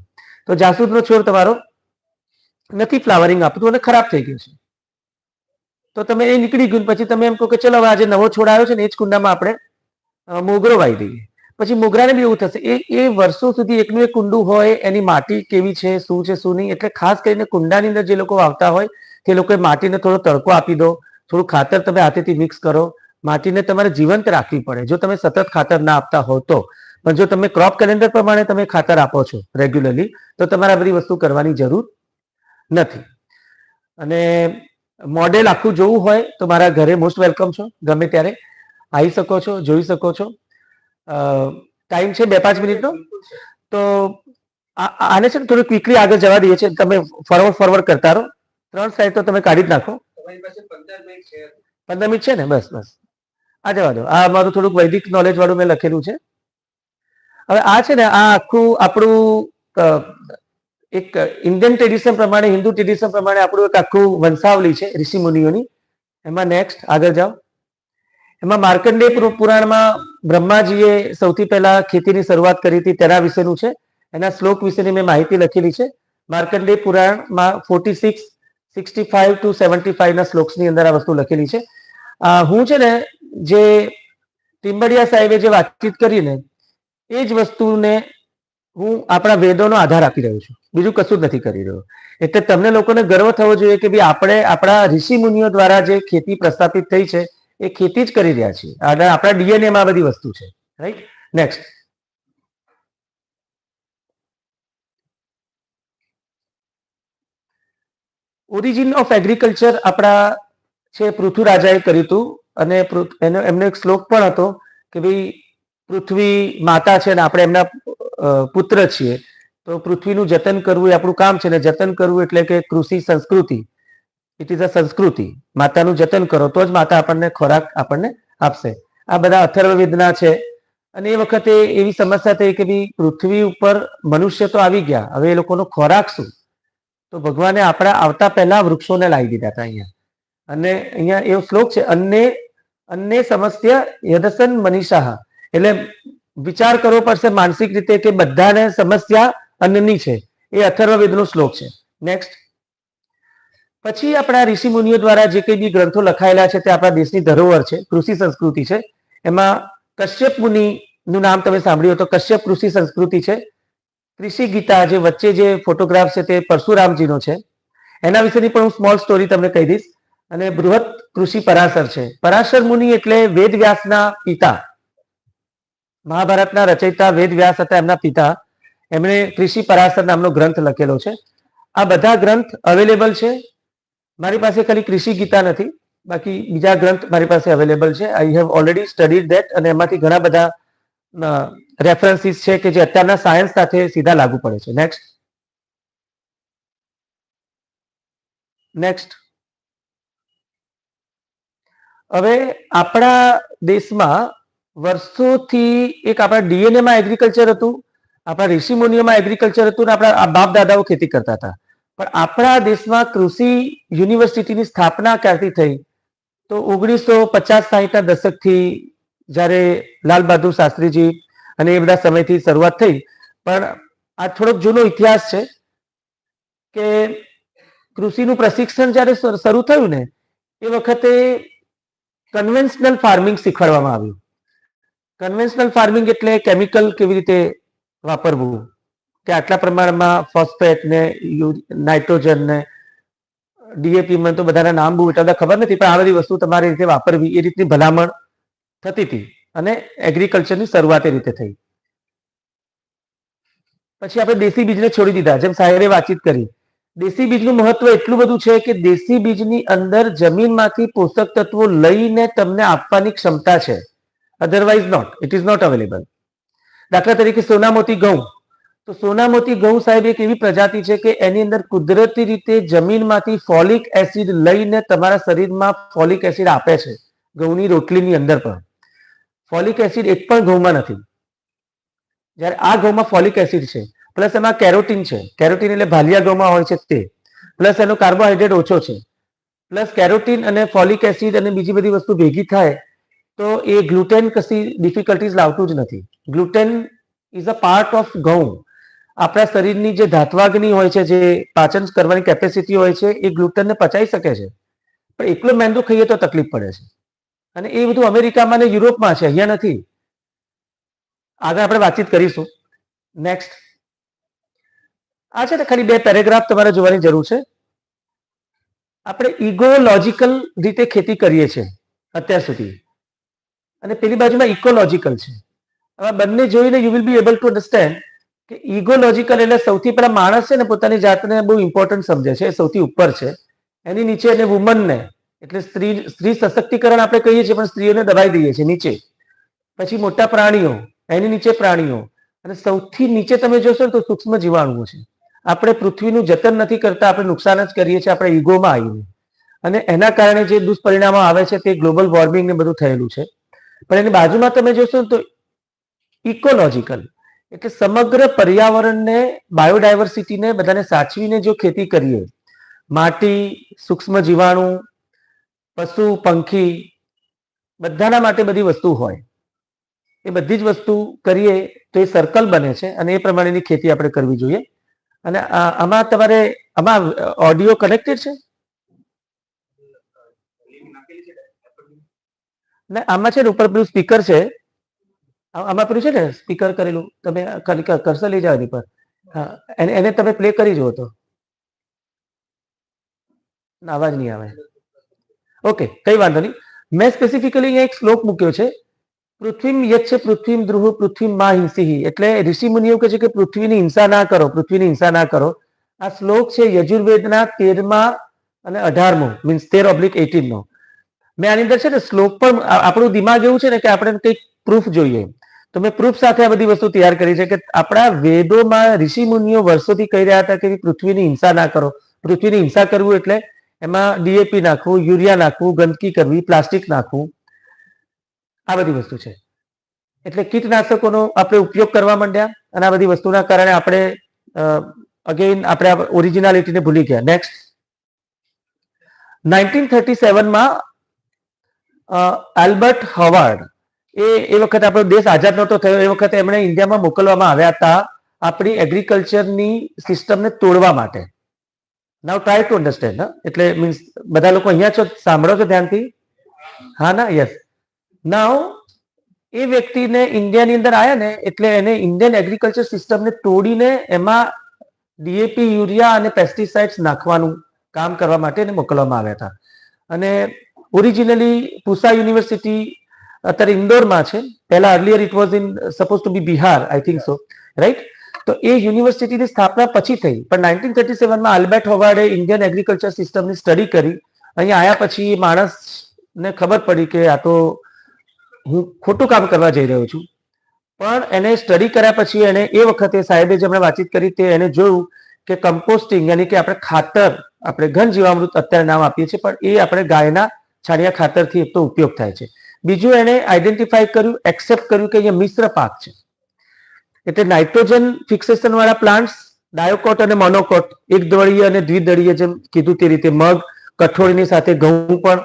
તો જાસૂદનો છોડ તમારો નથી ફ્લાવરિંગ આપતું અને ખરાબ થઈ ગયું છે, તો તમે એ નીકળી ગયું પછી તમે એમ કહો કે ચલો હવે આજે નવો છોડ આવ્યો છે ને એ જ કુંડામાં આપણે મોગરો વાવી દઈએ. પછી મોગરાને બી એવું થશે, એ વર્ષો સુધી એકનું એક કુંડું હોય, એની માટી કેવી છે, શું છે શું નહીં. એટલે ખાસ કરીને કુંડાની અંદર જે લોકો વાવતા હોય તે લોકોએ માટીને થોડો તડકો આપી દો, થોડું ખાતર તમે હાથેથી મિક્સ કરો. માટીને તમારે જીવંત રાખવી પડે જો તમે સતત ખાતર ના આપતા હો તો. પણ જો તમે ક્રોપ કેલેન્ડર પ્રમાણે તમે ખાતર આપો છો રેગ્યુલરલી, તો તમારે આ બધી વસ્તુ કરવાની જરૂર નથી. અને મોડેલ આખું જોવું હોય તો મારા ઘરે મોસ્ટ વેલકમ છો, ગમે ત્યારે આવી શકો છો, જોઈ શકો છો. ટાઈમ છે 2-5 મિનિટનો, તો આને છે ને થોડું ક્વિકલી આગળ જવા દઈએ છીએ. તમે ફોરવર્ડ કરતા રહો. 3 સ્લાઇડ તો તમે કાઢી જ નાખો. 15 મિનિટ છે ને? બસ બસ આ જવા દો. આ મારું થોડુંક વૈદિક નોલેજ વાળું મેં લખેલું છે. હવે આ છે ને આ આખું આપણું એક ઇન્ડિયન ટ્રેડિશન પ્રમાણે, હિન્દુ ટ્રેડિશન પ્રમાણે આપણું એક આખું વંશાવલી છે ઋષિ મુનિઓની. એમાં નેક્સ્ટ આગળ જાઓ. એમાં માર્કંડેય પુરાણમાં બ્રહ્માજીએ સૌથી પહેલા ખેતીની શરૂઆત કરી હતી તેના વિશેનું છે. એના શ્લોક વિશેની મેં માહિતી લખેલી છે. માર્કંડેય પુરાણમાં 46, 65 to 75 ના શ્લોક્સની અંદર આ વસ્તુ લખેલી છે. હું છે ને જે ટીમ્બડિયા સાહેબે જે વાતચીત કરીને એ જ વસ્તુને હું આપણા વેદોનો આધાર આપી રહ્યો છું, બીજું કશું જ નથી કરી રહ્યો. એટલે તમને લોકોને ગર્વ થવો જોઈએ કે ભાઈ આપણે આપણા ઋષિ મુનિઓ દ્વારા જે ખેતી પ્રસ્થાપિત થઈ છે એ ખેતી જ કરી રહ્યા છીએ. આપણા ડીએનએમાં આ બધી વસ્તુ છે. Right? Next. Origin of agriculture આપણા છે પૃથ્વીરાજાએ કર્યું હતું, અને એમનો એક શ્લોક પણ હતો કે ભાઈ પૃથ્વી માતા છે ને આપણે એમના પુત્ર છીએ, તો પૃથ્વીનું જતન કરવું એ આપણું કામ છે. ને જતન કરવું એટલે કે કૃષિ સંસ્કૃતિ, ઇટ ઇઝ અ સંસ્કૃતિ. માતાનું જતન કરો તો જ માતા આપણને ખોરાક આપણને આપશે. આ બધા અથર્વવેદના છે. અને એ વખતે એવી સમસ્યા થઈ કે ભાઈ પૃથ્વી ઉપર મનુષ્ય તો આવી ગયા, હવે એ લોકોનો ખોરાક શું? તો ભગવાને આપણા આવતા પહેલા વૃક્ષોને લાવી દીધા હતા અહીંયા. અને અહીંયા એવો શ્લોક છે, અન્ને સમસ્યા યદસન મનીષા. એટલે વિચાર કરવો પડશે માનસિક રીતે કે બધાને સમસ્યા અન્નની છે. એ અથર્વવેદનો શ્લોક છે. નેક્સ્ટ. પછી આપણા ઋષિ મુનિઓ દ્વારા જે કંઈ બી ગ્રંથો લખાયેલા છે તે આપણા દેશની ધરોહર છે, કૃષિ સંસ્કૃતિ છે. એમાં કશ્યપ મુનિનું નામ તમે સાંભળ્યું તો કશ્યપ કૃષિ સંસ્કૃતિ છે. કૃષિ ગીતા જે વચ્ચે જે ફોટોગ્રાફ છે તે પરશુરામજીનો છે. એના વિશેની પણ હું સ્મોલ સ્ટોરી તમને કહી દઈશ. અને બૃહદ કૃષિ પરાશર છે. પરાશર મુનિ એટલે વેદવ્યાસના પિતા, મહાભારતના રચયિતા વેદવ્યાસ હતા એમના પિતા. એમણે કૃષિ પરાશર નામનો ગ્રંથ લખેલો છે. આ બધા ગ્રંથ અવેલેબલ છે. મારી પાસે ખાલી કૃષિ ગીતા નથી, બાકી બીજા ગ્રંથ મારી પાસે અવેલેબલ છે. I have already studied that, અને એમાંથી ઘણા બધા રેફરન્સીસ છે કે જે અત્યારના સાયન્સ સાથે સીધા લાગુ પડે છે. નેક્સ્ટ. નેક્સ્ટ. હવે આપણા દેશમાં વર્ષોથી એક આપણા ડીએનએમાં એગ્રીકલ્ચર હતું, આપણા ઋષિ મુનિઓમાં એગ્રીકલ્ચર હતું, ને આપણા બાપ દાદાઓ ખેતી કરતા હતા. પણ આપણા દેશમાં કૃષિ યુનિવર્સિટીની સ્થાપના ક્યારથી થઈ? તો 1950-60ના દશકથી, જ્યારે લાલ બહાદુર શાસ્ત્રીજી અને એ બધા સમયથી શરૂઆત થઈ. પણ આ થોડોક જૂનો ઇતિહાસ છે કે કૃષિનું પ્રશિક્ષણ જ્યારે શરૂ થયું ને એ વખતે કન્વેન્શનલ ફાર્મિંગ શીખવાડવામાં આવ્યું. કન્વેન્શનલ ફાર્મિંગ એટલે કેમિકલ કેવી રીતે વાપરવું, કે આટલા પ્રમાણમાં ફોસ્ફેટ ને નાઇટ્રોજન ને ડીએપી મને તો બધાના નામ બહુ એટલા બધા ખબર નથી, પણ આ બધી વસ્તુ તમારી રીતે વાપરવી એ રીતની ભલામણ થતી હતી અને એગ્રીકલ્ચરની શરૂઆત એ રીતે થઈ. પછી આપણે દેશી બીજને છોડી દીધા. જેમ સાહેબે વાતચીત કરી, દેશી બીજનું મહત્વ એટલું બધું છે કે દેશી બીજની અંદર જમીનમાંથી પોષક તત્વો લઈને તમને આપવાની ક્ષમતા છે. Otherwise not, it is not available. દાખલા તરીકે સોનામોતી ઘઉં, તો સોનામોતી ઘઉં સાહેબ એક એવી પ્રજાતિ છે કે એની અંદર કુદરતી રીતે જમીનમાંથી ફોલિક એસિડ લઈને તમારા શરીરમાં ફોલિક એસિડ આપે છે. ઘઉંની રોટલીની અંદર પણ ફોલિક એસિડ એક પણ ઘઉંમાં નથી, જ્યારે આ ઘઉંમાં ફોલિક એસિડ છે, પ્લસ એમાં કેરોટીન છે. કેરોટીન એટલે ભાલિયા ઘઉંમાં હોય છે તે, પ્લસ એનો કાર્બોહાઈડ્રેટ ઓછો છે, પ્લસ કેરોટીન અને ફોલિક એસિડ અને બીજી બધી વસ્તુ ભેગી થાય તો એ ગ્લુટેન કશી ડિફિકલ્ટીઝ લાવતું જ નથી. Gluten is a part of ઘઉં. આપણા શરીરની જે ધાત્વાગ્નિ હોય છે, જે પાચન કરવાની કેપેસિટી હોય છે, એ ગ્લુટનને પચાવી શકે છે, પણ એકલો મેંદો ખાઈએ તો તકલીફ પડે છે. અને એ બધું અમેરિકામાં અને યુરોપમાં છે, અહીંયા નથી. આગળ આપણે વાતચીત કરીશું. નેક્સ્ટ આ છે ને, ખાલી 2 પેરેગ્રાફ તમારે જોવાની જરૂર છે. આપણે ઇગોલોજીકલ રીતે ખેતી કરીએ છીએ અત્યાર સુધી, અને પેલી બાજુમાં ઇકોલોજીકલ છે. હવે બંને જોઈને you will be able to understand કે ઇગોલોજીકલ એટલે સૌથી પહેલા માણસ છે ને પોતાની જાતને બહુ ઇમ્પોર્ટન્ટ સમજે છે, સૌથી ઉપર છે. એની નીચે એને વુમનને, એટલે સ્ત્રી સશક્તિકરણ આપણે કહીએ છીએ, પણ સ્ત્રીઓને દબાઈ દઈએ છીએ નીચે. પછી મોટા પ્રાણીઓ, એની નીચે પ્રાણીઓ, અને સૌથી નીચે તમે જોશો તો સૂક્ષ્મ જીવાણુઓ છે. આપણે પૃથ્વીનું જતન નથી કરતા, આપણે નુકસાન જ કરીએ છીએ આપણે ઈગોમાં આવીને, અને એના કારણે જે દુષ્પરિણામો આવે છે તે ગ્લોબલ વોર્મિંગ ને બધું થયેલું છે. પણ એની બાજુમાં તમે જોશો તો ઇકોલોજીકલ એટલે સમગ્ર પર્યાવરણને, બાયોડાયવર્સિટીને બધાને સાચવીને જો ખેતી કરીએ, માટી, સૂક્ષ્મ જીવાણુ, પશુ પંખી, બધાના માટે બધી વસ્તુ હોય, એ બધી જ વસ્તુ કરીએ તો એ સર્કલ બને છે, અને એ પ્રમાણેની ખેતી આપણે કરવી જોઈએ. અને આમાં તમારે આમાં ઓડિયો કનેક્ટેડ છે ને? આમાં છે ને ઉપર પેલું સ્પીકર છે, આમાં પેલું છે ને સ્પીકર કરેલું, તમે કર્સર લઈ જાઓ એની પર. હા, એને તમે પ્લે કરી જુઓ તો અવાજ નહીં આવે. ઓકે, કઈ વાંધો નહીં. મેં સ્પેસિફિકલી અહીંયા એક શ્લોક મૂક્યો છે, પૃથ્વીમ યચ્છ પૃથ્વીમ દ્રુહ પૃથ્વીમ મા હિંસી. એટલે ઋષિ મુનિઓ કહે છે કે પૃથ્વીની હિંસા ના કરો, પૃથ્વીની હિંસા ના કરો. આ શ્લોક છે યજુર્વેદના 13મા અને 18મો, મીન્સ 13/18 નો. મેં આની અંદર છે ને શ્લોક પણ, આપણું દિમાગ એવું છે ને કે આપણે કંઈક પ્રૂફ જોઈએ, તો મેં પ્રૂફ સાથે આ બધી વસ્તુ તૈયાર કરી છે કે આપણા વેદોમાં ઋષિ મુનિઓ વર્ષોથી કહી રહ્યા હતા કે પૃથ્વીની હિંસા ના કરો. પૃથ્વીની હિંસા કરવું એટલે એમાં ડીએપી નાખવું, યુરિયા નાખવું, ગંદકી કરવી, પ્લાસ્ટિક નાખવું, આ બધી વસ્તુ છે. એટલે કીટનાશકોનો આપણે ઉપયોગ કરવા માંડ્યા, અને આ બધી વસ્તુના કારણે આપણે અગેઇન આપણે ઓરિજિનાલિટીને ભૂલી ગયા. નેક્સ્ટ 1937માં આલ્બર્ટ હવાર્ડ, એ વખતે આપણો દેશ આઝાદ નહોતો થયો, એ વખતે એમણે ઇન્ડિયામાં મોકલવામાં આવ્યા હતા આપણી એગ્રીકલ્ચરની સિસ્ટમને તોડવા માટે. નાઉ ટ્રાય ટુ અન્ડરસ્ટેન્ડ. એટલે મીન્સ બધા લોકો અહીંયા છો, સાંભળો છો ધ્યાનથી? હા ના? યસ. નાઉ એ વ્યક્તિને ઇન્ડિયાની અંદર આવ્યા ને, એટલે એને ઇન્ડિયન એગ્રીકલ્ચર સિસ્ટમને તોડીને એમાં ડીએપી, યુરિયા અને પેસ્ટિસાઇડ્સ નાખવાનું કામ કરવા માટે એને મોકલવામાં આવ્યા હતા. અને ઓરિજિનલી પૂસા યુનિવર્સિટી અત્યારે ઇન્દોરમાં છે, પહેલા earlier it was in suppose to be Bihar, I think so, right? તો એ યુનિવર્સિટીની સ્થાપના પછી થઈ, પણ 1937માં આલ્બર્ટ હવાર્ડે ઇન્ડિયન એગ્રીકલ્ચર સિસ્ટમની સ્ટડી કરી. અહીંયા આવ્યા પછી માણસને ખબર પડી કે આ તો હું ખોટું કામ કરવા જઈ રહ્યો છું. પણ એને સ્ટડી કર્યા પછી એને એ વખતે સાહેબે જેમણે વાતચીત કરી તે એને જોયું કે કમ્પોસ્ટિંગ, યાની કે આપણે ખાતર, આપણે ઘન જીવામૃત અત્યારે નામ આપીએ છીએ, પણ એ આપણે ગાયના છાણિયા ખાતરથી એક તો ઉપયોગ થાય છે. બીજું એને આઈડેન્ટિફાઈ કર્યું, એક્સેપ્ટ કર્યું કે અહીંયા મિશ્ર પાક છે, એટલે નાઇટ્રોજન ફિક્સેશન વાળા પ્લાન્ટ્સ, ડાયોકોટ અને મોનોકોટ, એક દળીય અને દ્વિદળીય, જેમ કીધું તે રીતે મગ, કઠોળની સાથે ઘઉં પણ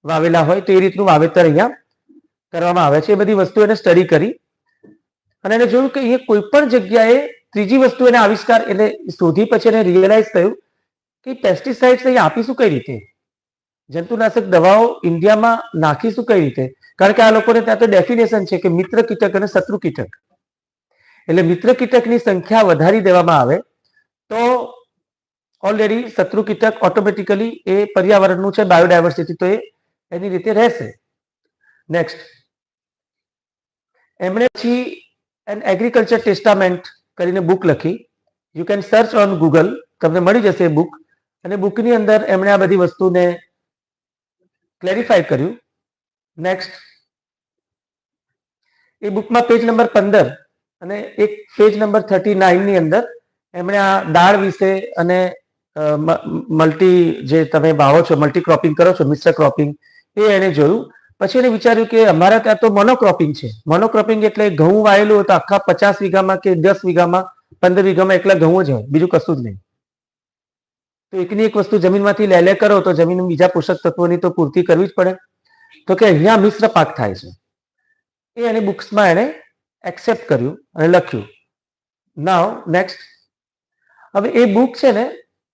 વાવેલા હોય, તો એ રીતનું વાવેતર અહીંયા કરવામાં આવે છે. એ બધી વસ્તુ એને સ્ટડી કરી, અને એને જોયું કે અહીંયા કોઈ પણ જગ્યાએ ત્રીજી વસ્તુ એને આવિષ્કાર એટલે શોધી પછી એને રિયલાઇઝ થયું કે પેસ્ટિસાઇડ્સ અહીંયા આપીશું કઈ રીતે, જંતુનાશક દવાઓ ઇન્ડિયામાં નાખીશું કઈ રીતે? કારણ કે આ લોકોને ત્યાં તો ડેફિનેશન છે કે મિત્ર કીટક અને શત્રુ કીટક, એટલે મિત્ર કીટકની સંખ્યા વધારી દેવામાં આવે તો ઓલરેડી શત્રુ કીટક ઓટોમેટિકલી એ પર્યાવરણનું છે, બાયોડાયવર્સિટી, તો એ એની રીતે રહેશે. નેક્સ્ટ, એમણે પછી એન એગ્રીકલ્ચર ટેસ્ટામેન્ટ કરીને બુક લખી. You can search on Google, તમને મળી જશે એ બુક. અને બુકની અંદર એમણે આ બધી વસ્તુને ક્લેરિફાઈ કર્યું. નેક્સ્ટ, એ બુકમાં પેજ નંબર 15 અને એક પેજ નંબર 39 ની અંદર એમણે આ દાળ વિશે અને મલ્ટી જે તમે વાવો છો, મલ્ટી ક્રોપિંગ કરો છો, મિશ્ર ક્રોપિંગ, એ એને જોયું. પછી એને વિચાર્યું કે અમારા ત્યાં તો મોનોક્રોપિંગ છે. મોનોક્રોપિંગ એટલે ઘઉં વાયેલું હોય તો આખા 50 વીઘામાં કે 10 વીઘામાં 15 વીઘામાં એકલા ઘઉં જ હોય, બીજું કશું જ નહીં. તો એકની એક વસ્તુ જમીનમાંથી લે કરો તો જમીન બીજા પોષક તત્વોની તો પૂર્તિ કરવી જ પડે. તો કે અહીંયા મિશ્ર પાક થાય છે. એ એને બુક્સમાં એને એક્સેપ્ટ કર્યું અને લખ્યું. નાવ નેક્સ્ટ, હવે એ બુક છે ને,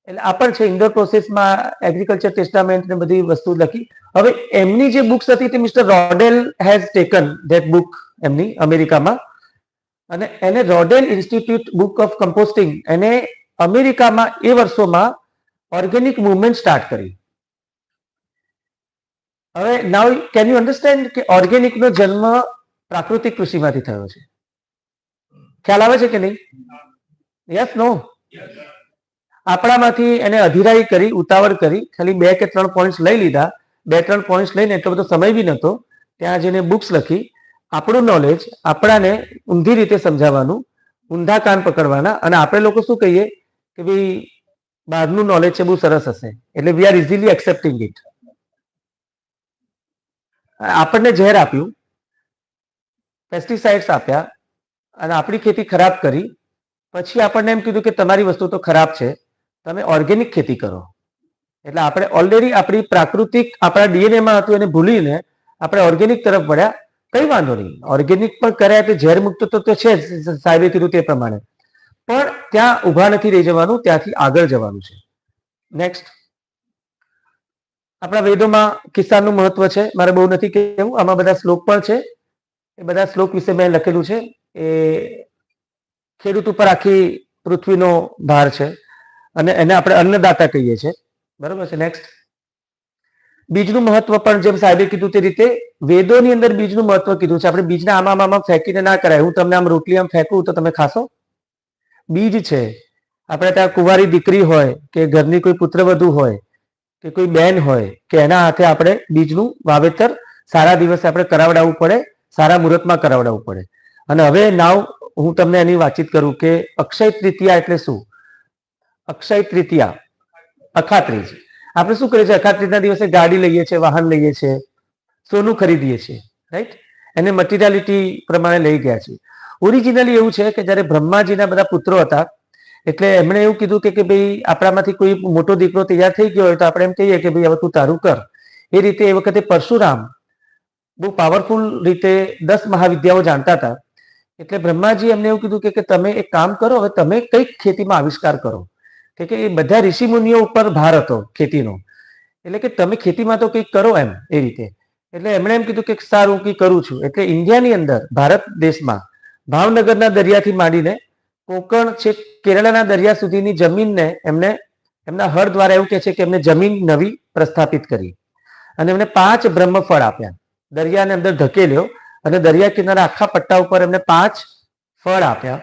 એટલે આ પણ છે ઇન્ડોર પ્રોસેસમાં એગ્રીકલ્ચર ટેસ્ટામેન્ટ ને બધી વસ્તુ લખી. હવે એમની જે બુક્સ હતી તે Mister Rodale has taken that book, એમની અમેરિકામાં. અને એને Rodale Institute book of composting, એને અમેરિકામાં એ વર્ષોમાં ઓર્ગેનિક મુવમેન્ટ સ્ટાર્ટ કરી. હવે નાવ કેન યુ અન્ડરસ્ટેન્ડ કે ઓર્ગેનિકનો જન્મ પ્રાકૃતિક કૃષિમાંથી થયો છે. ખ્યાલ આવે છે કે નહીં? યસ, નો? આપણામાંથી એને અધિરાઈ કરી, ઉતાવળ કરી, ખાલી 2 કે 3 પોઈન્ટ્સ લઈ લીધા. 2-3 પોઈન્ટ્સ લઈને એટલો બધો સમય બી નહોતો. ત્યાં જઈને બુક્સ લખી. આપણું નોલેજ આપણાને ઊંધી રીતે સમજાવવાનું, ઊંધા કાન પકડવાના. અને આપણે લોકો શું કહીએ કે ભાઈ બહારનું નોલેજ છે, બહુ સરસ હશે, એટલે we are easily accepting it. આપણને ઝેર આપ્યું, પેસ્ટિસાઇડ્સ આપ્યા અને આપણી ખેતી ખરાબ કરી. પછી આપણને એમ કીધું કે તમારી વસ્તુ તો ખરાબ છે, તમે ઓર્ગેનિક ખેતી કરો. એટલે આપણે ઓલરેડી આપણી પ્રાકૃતિક આપણા ડીએનએમાં હતું એને ભૂલીને આપણે ઓર્ગેનિક તરફ વળ્યા. કઈ વાંધો નહીં, ઓર્ગેનિક પણ કર્યા એટલે ઝેર મુક્ત તો છે જ, સાહેબે કીધું તે પ્રમાણે. પણ ત્યાં ઊભા નથી રહી જવાનું, ત્યાંથી આગળ જવાનું છે. નેક્સ્ટ, આપણા વેદોમાં કિસાનનું મહત્વ છે, મારે બહુ નથી કહેવું. આમાં બધા શ્લોક પણ છે. એ બધા શ્લોક વિશે મેં લખેલું છે. એ ખેડૂત ઉપર આખી પૃથ્વીનો ભાર છે અને એને આપણે અન્નદાતા કહીએ છીએ. બરોબર છે. નેક્સ્ટ, બીજનું મહત્વ પણ જેમ સાહેબે કીધું તે રીતે વેદોની અંદર બીજનું મહત્વ કીધું છે. આપણે બીજને આમાં ફેંકીને ના કરાય. હું તમને આમ રોટલી આમ ફેંકું તો તમે ખાશો? બીજ છે. આપણે ત્યાં કુંવારી દીકરી હોય કે ઘરની કોઈ પુત્રવધુ હોય કે કોઈ બેન હોય કે એના હાથે આપણે બીજનું વાવેતર સારા દિવસે આપણે કરાવડાવવું પડે, સારા મુહૂર્તમાં કરાવડાવવું પડે. અને હવે નાવ હું તમને એની વાતચીત કરું કે અક્ષય તૃતીયા એટલે શું? અક્ષય તૃતીયા, અખાત્રીજ. આપણે શું કરીએ છીએ? અખાત્રીજના દિવસે ગાડી લઈએ છીએ, વાહન લઈએ છીએ, સોનું ખરીદીએ છીએ, રાઈટ? એને મટીરિયાલિટી પ્રમાણે લઈ ગયા છે. ઓરિજિનલી એવું છે કે જ્યારે બ્રહ્માજીના બધા પુત્રો હતા એટલે એમણે એવું કીધું કે ભાઈ આપણામાંથી કોઈ મોટો દીકરો તૈયાર થઈ ગયો હોય તો આપણે એમ કહીએ કે ભાઈ હવે તું તારું કર. એ રીતે એ વખતે પરશુરામ બહુ પાવરફુલ રીતે 10 મહાવિદ્યાઓ જાણતા હતા. એટલે બ્રહ્માજી એમને એવું કીધું કે તમે એક કામ કરો, હવે તમે કઈક ખેતીમાં આવિષ્કાર કરો. કે એ બધા ઋષિ મુનિઓ ઉપર ભાર હતો ખેતીનો, એટલે કે તમે ખેતીમાં તો કંઈક કરો એમ, એ રીતે. એટલે એમણે એમ કીધું કે સારું કંઈક કરું છું. એટલે ઇન્ડિયાની અંદર, ભારત દેશમાં ભાવનગરના દરિયાથી માંડીને કોંકણ છે, કેરળના દરિયા સુધીની જમીનને એમને એમના હળ દ્વારા એવું કહે છે કે એમને જમીન નવી પ્રસ્થાપિત કરી અને એમને 5 બ્રહ્મફળ આપ્યા. દરિયાને અંદર ધકેલ્યો અને દરિયા કિનારા આખા પટ્ટા ઉપર એમને 5 ફળ આપ્યા.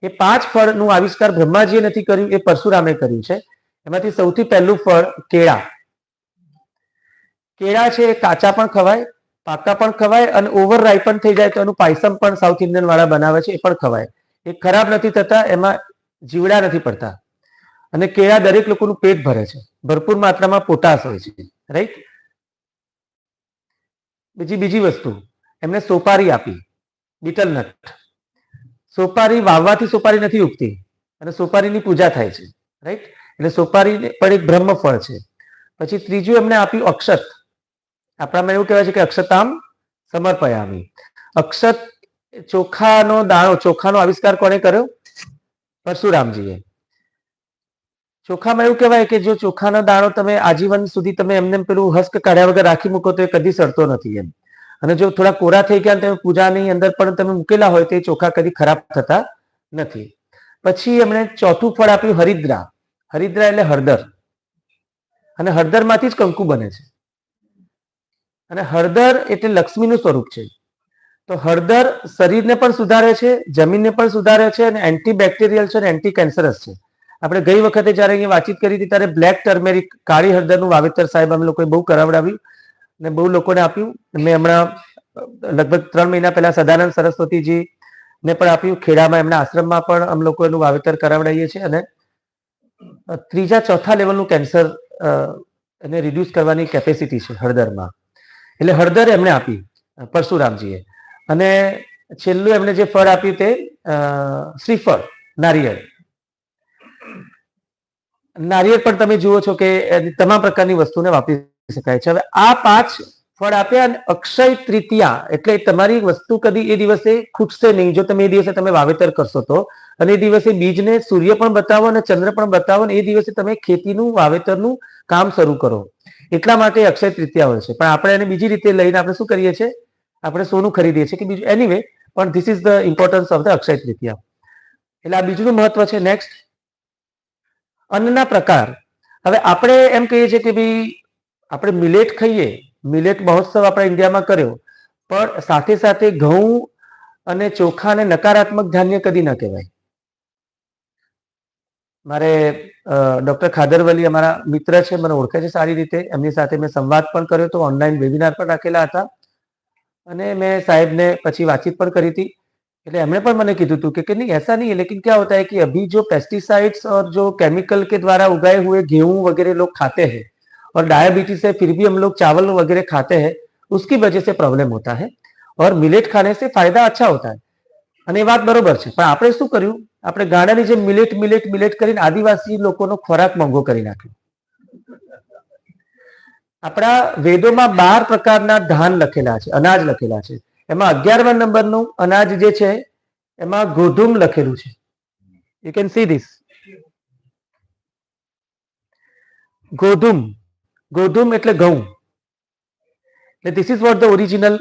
એ 5 ફળનું આવિષ્કાર બ્રહ્માજીએ નથી કર્યું, એ પરશુરામે કર્યું છે. એમાંથી સૌથી પહેલું ફળ કેળા. કેળા છે એ કાચા પણ ખવાય, પાકા પણ ખવાય અને ઓવર રાઈપન થઈ જાય તો એનું પાયસમ પણ સાઉથ ઇન્ડિયન વાળા બનાવે છે, એ પણ ખવાય. એ ખરાબ નથી થતા, એમાં જીવડા નથી પડતા અને કેળા દરેક લોકોનું પેટ ભરે છે. ભરપૂર માત્રામાં પોટાશ હોય છે, રાઈટ? બીજી વસ્તુ એમને સોપારી આપી, બીટલનટ. સોપારી વાવવાથી સોપારી નથી ઉગતી અને સોપારીની પૂજા થાય છે, રાઈટ? એટલે સોપારી પણ એક બ્રહ્મફળ છે. પછી ત્રીજું એમને આપ્યું અક્ષત. આપણામાં એવું કહેવાય છે કે અક્ષતામ સમર્પયામી. અક્ષત, ચોખાનો દાણો. ચોખાનો આવિષ્કાર કોણે કર્યો? પરશુરામજીએ. ચોખામાં એવું કહેવાય કે જો ચોખાનો દાણો તમે આજીવન સુધી તમે એમને પેલું હસ્ક કાઢ્યા વગર રાખી મૂકો તો એ કદી સડતો નથી એમ. અને જો થોડા કોરા થઈ ગયા તમે પૂજાની અંદર પણ તમે મૂકેલા હોય તો એ ચોખા કદી ખરાબ થતા નથી. પછી એમણે ચોથું ફળ આપ્યું હરિદ્રા. હરિદ્રા એટલે હળદર, અને હળદરમાંથી જ કંકુ બને છે. અને હળદર એટલે લક્ષ્મીનું સ્વરૂપ છે. તો હળદર શરીરને પણ સુધારે છે, જમીનને પણ સુધારે છે, અને એન્ટીબેક્ટેરિયલ છે અને એન્ટી કેન્સરસ છે. આપણે ગઈ વખતે જયારે અહીંયા વાતચીત કરી હતી ત્યારે બ્લેક ટર્મેરિક, કાળી હળદરનું વાવેતર સાહેબ અમે લોકોએ બહુ કરાવડાવ્યું અને બહુ લોકોને આપ્યું. મેં હમણાં લગભગ 3 મહિના પહેલા સદાનંદ સરસ્વતીજી ને પણ આપ્યું. ખેડામાં એમના આશ્રમમાં પણ અમે લોકો એનું વાવેતર કરાવડાવીએ છીએ. અને 3-4 લેવલનું કેન્સર એને રિડ્યુસ કરવાની કેપેસિટી છે હળદરમાં. એટલે હળદર એમણે આપી પરશુરામજીએ. અને છેલ્લું એમણે જે ફળ આપ્યું તે શ્રીફળ, નારિયેળ. નારિયેળ પણ તમે જુઓ છો કે તમામ પ્રકારની વસ્તુને વાપરી શકાય છે. હવે આ 5 ફળ આપ્યા અને અક્ષય તૃતીયા એટલે તમારી વસ્તુ કદી એ દિવસે ખૂટશે નહીં. જો તમે એ દિવસે તમે વાવેતર કરશો તો, અને એ દિવસે બીજને સૂર્ય પણ બતાવો અને ચંદ્ર પણ બતાવો, અને એ દિવસે તમે ખેતીનું વાવેતરનું કામ શરૂ કરો. એટલા માટે અક્ષય તૃતીયા હોય છે. પણ આપણે એને બીજી રીતે લઈને આપણે શું કરીએ છીએ, આપણે સોનું ખરીદીએ છીએ કે બીજું. એનીવે, પણ this is the importance of the Akshaya Tritiya. એટલે આ બીજું મહત્વ છે. નેક્સ્ટ, અન્નના પ્રકાર. હવે આપણે એમ કહીએ છીએ કે ભાઈ આપણે મિલેટ ખાઈએ, મિલેટ મહોત્સવ આપણે ઇન્ડિયામાં કર્યો, પણ સાથે સાથે ઘઉં અને ચોખાને નકારાત્મક ધાન્ય કદી ન કહેવાય. મારે ડોક્ટર ખાદરવલી અમારા મિત્ર છે, મને ઓળખે છે સારી રીતે. એમની સાથે મેં સંવાદ પણ કર્યો હતો, ઓનલાઈન વેબિનાર પણ રાખેલા હતા, અને મેં સાહેબને પછી વાતચીત પણ કરી હતી. એટલે એમણે પણ મને કીધું હતું कि नहीं ऐसा नहीं है, लेकिन क्या होता है कि अभी जो पेस्टिसाइड्स और जो केमिकल के द्वारा उगाए हुए गेहूं वगैरह लोग खाते हैं, और डायबिटीज है फिर भी हम लोग चावल वगैरह खाते हैं, उसकी वजह से प्रॉब्लम होता है, और मिलेट खाने से फायदा अच्छा होता है. અને એ વાત બરોબર છે. પણ આપણે શું કર્યું, આપણે ગાડાની જેમ મિલેટ મિલેટ મિલેટ કરીને આદિવાસી લોકોનો ખોરાક મોંઘો કરી નાખ્યો. આપણા વેદોમાં 12 પ્રકારના ધાન લખેલા છે, અનાજ લખેલા છે. એમાં 11મા નંબરનું અનાજ જે છે એમાં ગોધુમ લખેલું છે. You can see this. ગોધુમ, ગોધુમ એટલે ઘઉં. એટલે this is what the original.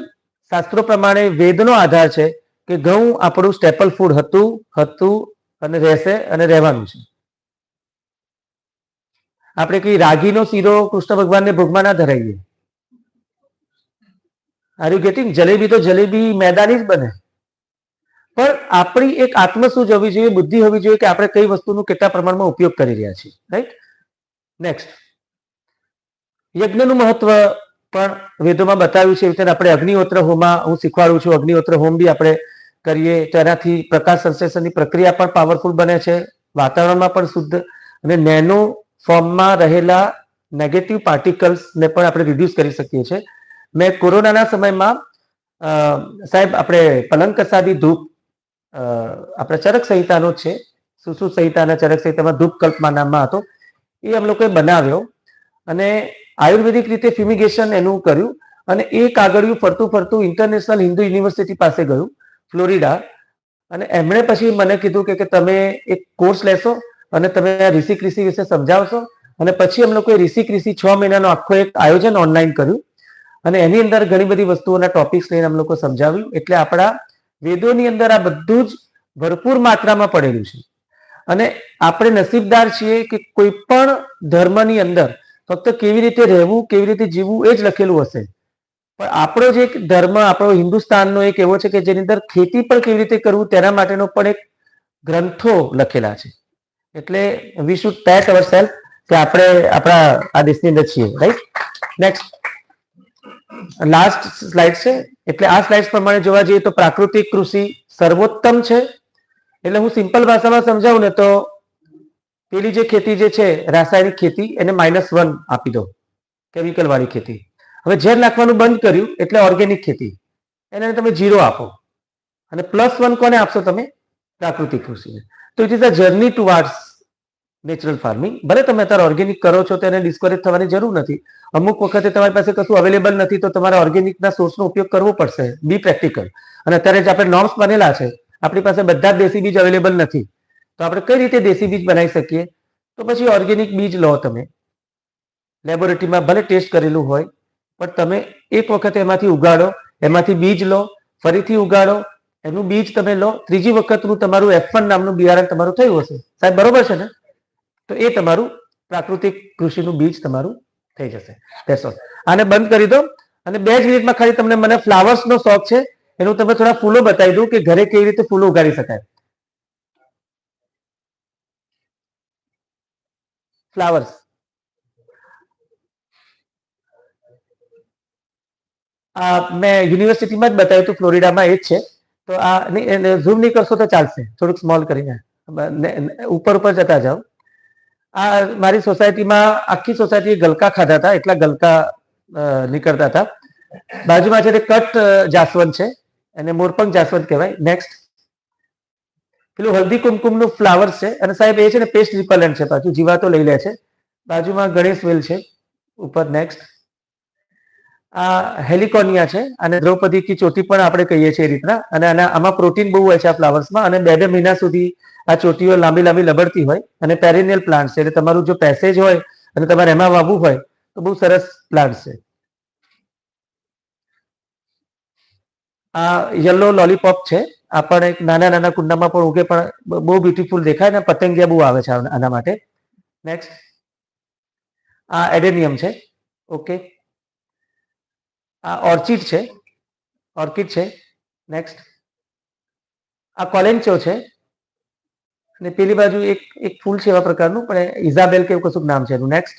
શાસ્ત્રો પ્રમાણે વેદનો આધાર છે કે ઘઉં આપણું સ્ટેપલ ફૂડ હતું અને રહેશે અને રહેવાનું છે. આપણે કઈ રાગીનો શીરો કૃષ્ણ ભગવાનને ભોગમાં ના ધરાઈએ. Are you getting? જલેબી તો જલેબી મેદાની જ બને. પણ આપણી એક આત્મ સૂઝ હોવી જોઈએ, બુદ્ધિ હોવી જોઈએ કે આપણે કઈ વસ્તુનો કેટલા પ્રમાણમાં ઉપયોગ કરી રહ્યા છીએ. રાઈટ? નેક્સ્ટ, યજ્ઞનું મહત્વ પણ વેદોમાં બતાવ્યું છે. એટલે આપણે અગ્નિહોત્ર હોમમાં હું શીખવાડું છું. અગ્નિહોત્ર હોમ બી આપણે કરીએ તો એનાથી પ્રકાશ સંશ્લેષણની પ્રક્રિયા પણ પાવરફુલ બને છે, વાતાવરણમાં પણ શુદ્ધ, અને નેનો ફોર્મમાં રહેલા નેગેટિવ પાર્ટિકલ્સને પણ આપણે રિડ્યુસ કરી શકીએ છીએ. મેં કોરોનાના સમયમાં સાહેબ આપણે પલંગ કસાદી ધૂપ, આપણે ચરક સંહિતાનો જ છે, સુશ્રુત સંહિતાના ચરક સંહિતામાં ધૂપ કલ્પમાં નામમાં હતો, એ અમે લોકોએ બનાવ્યો. અને આયુર્વેદિક રીતે ફ્યુમિગેશન એનું કર્યું. અને એ કાગળિયું ફરતું ફરતું ઇન્ટરનેશનલ હિન્દુ યુનિવર્સિટી પાસે ગયું, ફ્લોરિડા. અને એમણે પછી મને કીધું કે તમે એક કોર્સ લેશો અને તમે આ ઋષિ કૃષિ વિશે સમજાવશો. અને પછી અમે લોકોએ ઋષિ કૃષિ 6 મહિનાનો આખો એક આયોજન ઓનલાઈન કર્યું, અને એની અંદર ઘણી બધી વસ્તુઓના ટોપિક્સ લઈને અમે લોકો સમજાવ્યું. એટલે આપણા વેદોની અંદર આ બધું જ ભરપૂર માત્રામાં પડેલું છે. અને આપણે નસીબદાર છીએ કે કોઈ પણ ધર્મની અંદર ફક્ત કેવી રીતે રહેવું, કેવી રીતે જીવવું એ જ લખેલું હશે. પણ આપણો જે એક ધર્મ, આપણો હિન્દુસ્તાનનો એક એવો છે કે જેની અંદર ખેતી પણ કેવી રીતે કરવું તેના માટેનો પણ એક ગ્રંથો લખેલા છે. એટલે we should Pat our self કે આપણે આપણા આ દેશની અંદર છીએ. રાઈટ? નેક્સ્ટ, લાસ્ટ સ્લાઇડ છે. એટલે આ સ્લાઇડ પ્રમાણે જોવા જઈએ તો પ્રાકૃતિક કૃષિ સર્વોત્તમ છે. એટલે હું સિમ્પલ ભાષામાં સમજાવું ને તો પેલી જે ખેતી જે છે રાસાયણિક ખેતી, એને -1 આપી દો, કેમિકલ વાળી ખેતી. હવે ઝેર નાખવાનું બંધ કર્યું એટલે ઓર્ગેનિક ખેતી, એને તમે 0 આપો. અને +1 કોને આપશો તમે? પ્રાકૃતિક કૃષિને. તો it is a journey towards natural farming. ભલે તમે અત્યારે ઓર્ગેનિક કરો છો તો એને ડિસ્કરેજ થવાની જરૂર નથી. અમુક વખતે તમારી પાસે કશું અવેલેબલ નથી તો તમારે ઓર્ગેનિકના સોર્સનો ઉપયોગ કરવો પડશે. બી પ્રેક્ટિકલ. અને અત્યારે જે આપણે નોર્મ્સ બનેલા છે, આપણી પાસે બધા જ દેશી બીજ અવેલેબલ નથી, તો આપણે કઈ રીતે દેશી બીજ બનાવી શકીએ? તો પછી ઓર્ગેનિક બીજ લો તમે, લેબોરેટરીમાં ભલે ટેસ્ટ કરેલું હોય, પણ તમે એક વખત એમાંથી ઉગાડો, એમાંથી બીજ લો, ફરીથી ઉગાડો, એનું બીજ તમે લો, ત્રીજી વખતનું તમારું F1 નામનું બિયારણ તમારું થયું હશે. સાહેબ બરોબર છે ને? તો એ તમારું પ્રાકૃતિક કૃષિનું બીજ તમારું થઈ જશે. That's all. આને બંધ કરી દો અને 2 જ મિનિટમાં ખાલી તમને મને ફ્લાવર્સનો શોખ છે એનું તમે થોડા ફૂલો બતાવી દઉં કે ઘરે કેવી રીતે ફૂલો ઉગાડી શકાય. ફ્લાવર્સ મેં યુનિવર્સિટીમાં જ બતાવ્યું હતું, ફ્લોરિડામાં એ જ છે. તો આ ઝૂમ નહીં કરશો તો ચાલશે, થોડુંક સ્મોલ કરીને ઉપર જતા જાઓ. આ મારી સોસાયટીમાં આખી સોસાયટી ગલકા ખાધા હતા, એટલા ગલકા નીકળતા હતા. બાજુમાં છે તે કટ જાસ્વંત છે, એને મોરપંખ જાસ્વંત કહેવાય. નેક્સ્ટ પેલું હલ્દી કુમકુમનું ફ્લાવર છે અને સાહેબ એ છે ને પેસ્ટ રિપેલન્ટ છે, પાછું જીવાતો લઈ લે છે. બાજુમાં ગણેશ વેલ છે ઉપર. નેક્સ્ટ આ હેલિકોનિયા છે અને દ્રૌપદી કી ચોટી પણ આપણે કહીએ છીએ એ રીતના. અને આમાં પ્રોટીન બહુ હોય છે આ ફ્લાવર્સમાં અને 2-2 મહિના સુધી આ ચોટીઓ લાંબી લાંબી લબડતી હોય અને પેરેનિયલ પ્લાન્ટ છે, એટલે તમારું જો પેસેજ હોય અને તમારે એમાં વાવવું હોય તો બહુ સરસ પ્લાન્ટ છે. આ યલો લોલીપોપ છે, આ પણ એક નાના નાના કુંડામાં પણ ઉગે, પણ બહુ બ્યુટીફુલ દેખાય ને પતંગિયા બહુ આવે છે આના માટે. નેક્સ્ટ આ એડેનિયમ છે. ઓકે, આ ઓર્ચિડ છે, ઓર્કિડ છે. નેક્સ્ટ આ કોલેન્ચો છે અને પેલી બાજુ એક ફૂલ છે એવા પ્રકારનું, પણ ઇઝાબેલ કે એવું કશું નામ છે એનું. નેક્સ્ટ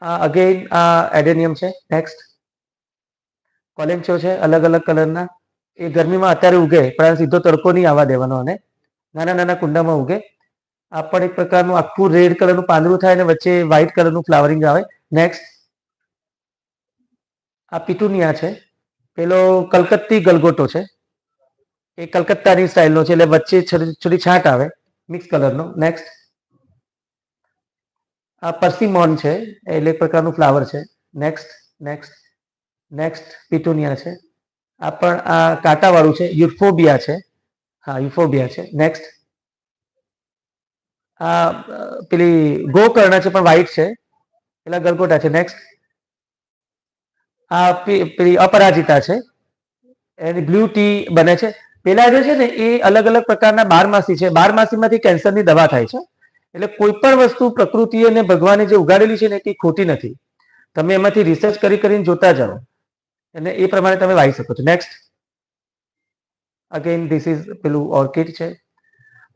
આ અગેન આ એડેનિયમ છે. નેક્સ્ટ કોલેન્ચો છે અલગ અલગ કલરના, એ ગરમીમાં અત્યારે ઉગે પણ સીધો તડકો નહીં આવવા દેવાનો અને નાના નાના કુંડામાં ઉગે. આ પણ એક પ્રકારનું આખું રેડ કલરનું પાંદડું થાય અને વચ્ચે વ્હાઇટ કલરનું ફ્લાવરિંગ આવે. નેક્સ્ટ આ પિટુનિયા છે, પેલો કલકત્તી ગલગોટો છે, એ કલકત્તાની સ્ટાઇલનો છે, એટલે વચ્ચે થોડી છાંટ આવે મિક્સ કલરનો. નેક્સ્ટ આ પરસીમોન છે, એટલે એક પ્રકારનું ફ્લાવર છે. નેક્સ્ટ નેક્સ્ટ નેક્સ્ટ પિટુનિયા છે, આ પણ આ કાંટાવાળું છે, યુફોબિયા છે. હા, યુફોબિયા છે. નેક્સ્ટ આ પેલી ગોકર્ણ છે પણ વ્હાઈટ છે, પેલા ગલગોટા છે. નેક્સ્ટ આ પેલી અપરાજિતા છે, એની બ્લુ ટી બને છે. પેલા જે છે ને એ અલગ અલગ પ્રકારના બારમાસી છે, બારમાસીમાંથી કેન્સરની દવા થાય છે. એટલે કોઈ પણ વસ્તુ પ્રકૃતિ અને ભગવાને જે ઉગાડેલી છે ને એ ખોટી નથી. તમે એમાંથી રિસર્ચ કરીને જોતા જાઓ અને એ પ્રમાણે તમે વાવી શકો છો. નેક્સ્ટ અગેન ધીસ ઇઝ પેલું ઓર્કિડ છે.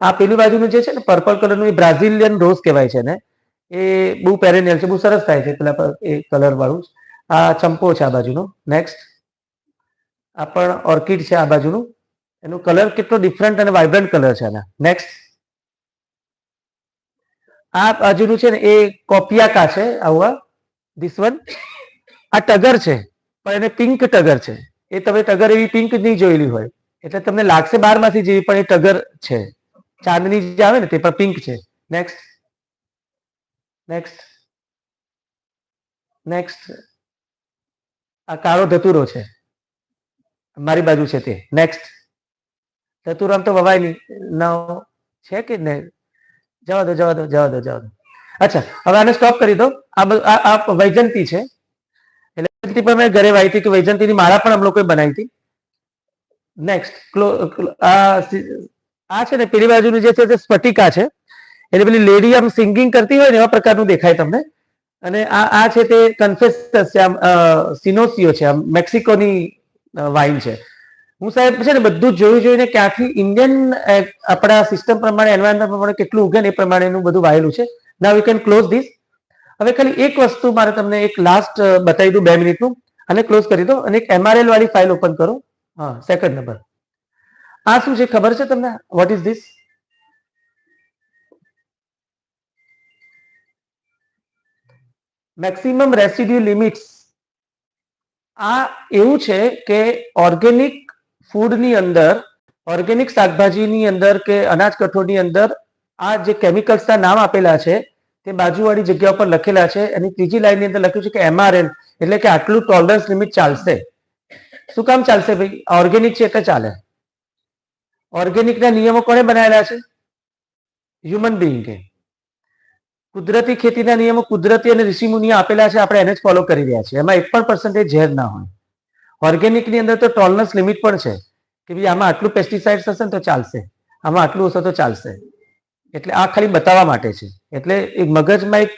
આ પેલી બાજુનું જે છે ને પર્પલ કલરનું એ બ્રાઝિલિયન રોઝ કહેવાય છે ને, એ બહુ પેરેનિયલ છે, બહુ સરસ થાય છે પેલા એ કલર વાળું. આ ચંપો છે આ બાજુનો. નેક્સ્ટ આ પણ ઓર્કિડ છે આ બાજુનું, એનું કલર કેટલો ડિફરન્ટ અને વાઇબ્રન્ટ કલર છે આના. નેક્સ્ટ આ બાજુનું છે ને એ કોપિયાકા છે, આવા ધીસ વન. આ ટગર છે પણ એને પિંક ટગર છે, એ તમે ટગર એવી પિંક નહીં જોયેલી હોય એટલે તમને લાગશે બારમાસી જેવી, પણ એ ટગર છે. ચાંદની જે આવે ને તે પણ પિંક છે. નેક્સ્ટ નેક્સ્ટ નેક્સ્ટ આ કાળો ધતુરો છે, મારી બાજુ છે તે. નેક્સ્ટ ધતુરો આમ તો વવાય નહીં ના છે કે નહીં, જવા દો જવા દો જવા દો જવા દો. અચ્છા, હવે આને સ્ટોપ કરી દો. આ વૈજંતી છે, એટલે વૈજંતી પણ મેં ઘરે વાવી હતી કે વૈજંતીની માળા પણ અમે લોકોએ બનાવી હતી. નેક્સ્ટ આ છે ને પેલી બાજુનું જે છે તે સ્ફટિકા છે, એટલે પેલી લેડી આમ સિંગિંગ કરતી હોય ને એવા પ્રકારનું દેખાય તમને. અને આ છે તે કન્ફેસસ છે, આમ સિનોસિયો છે, આમ મેક્સિકોની વાઇન છે. હું સાહેબ છે ને બધું જોઈને ક્યાંથી ઇન્ડિયન આપણા સિસ્ટમ પ્રમાણે એન્વાયરમેન્ટ પ્રમાણે કેટલું ઉગે ને એ પ્રમાણેનું બધું વાયેલું છે. નાઉ યુ કેન ક્લોઝ ધીસ. હવે ખાલી એક વસ્તુ મારે તમને એક લાસ્ટ બતાવી દઉં 2 મિનિટનું, અને ક્લોઝ કરી દો અને એક MRL વાળી ફાઇલ ઓપન કરો. હા, સેકન્ડ નંબર. આ શું છે ખબર છે તમને? What is this? Maximum residue limits. આ એવું છે કે ઓર્ગેનિક ફૂડની અંદર, ઓર્ગેનિક શાકભાજીની અંદર કે અનાજ કઠોળની અંદર આ જે કેમિકલ્સના નામ આપેલા છે તે બાજુવાળી જગ્યા ઉપર લખેલા છે. એની ત્રીજી લાઈનની અંદર લખ્યું છે કે MRL, એટલે કે આટલું ટોલરન્સ લિમિટ ચાલશે. શું કામ ચાલશે ભાઈ? ઓર્ગેનિક છે એટલે ચાલે. ઓર્ગેનિકના નિયમો કોણે બનાવેલા છે? હ્યુમન બિંગે. કુદરતી ખેતીના નિયમો કુદરતી અને ઋષિમુનિએ આપેલા છે, આપણે એને જ ફોલો કરી રહ્યા છીએ. એમાં 1% ઝેર ના હોય. ઓર્ગેનિકની અંદર તો ટોલરન્સ લિમિટ પણ છે કે ભાઈ આમાં આટલું પેસ્ટિસાઇડ્સ હશે ને તો ચાલશે, આમાં આટલું હશે તો ચાલશે. એટલે આ ખાલી બતાવવા માટે છે. એટલે એક મગજમાં એક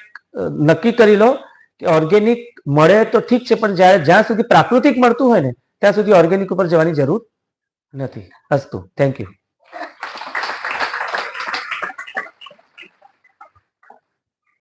નક્કી કરી લો કે ઓર્ગેનિક મળે તો ઠીક છે, પણ જ્યાં સુધી પ્રાકૃતિક મળતું હોય ને ત્યાં સુધી ઓર્ગેનિક ઉપર જવાની જરૂર નથી. અસ્તુ, થેન્ક યુ.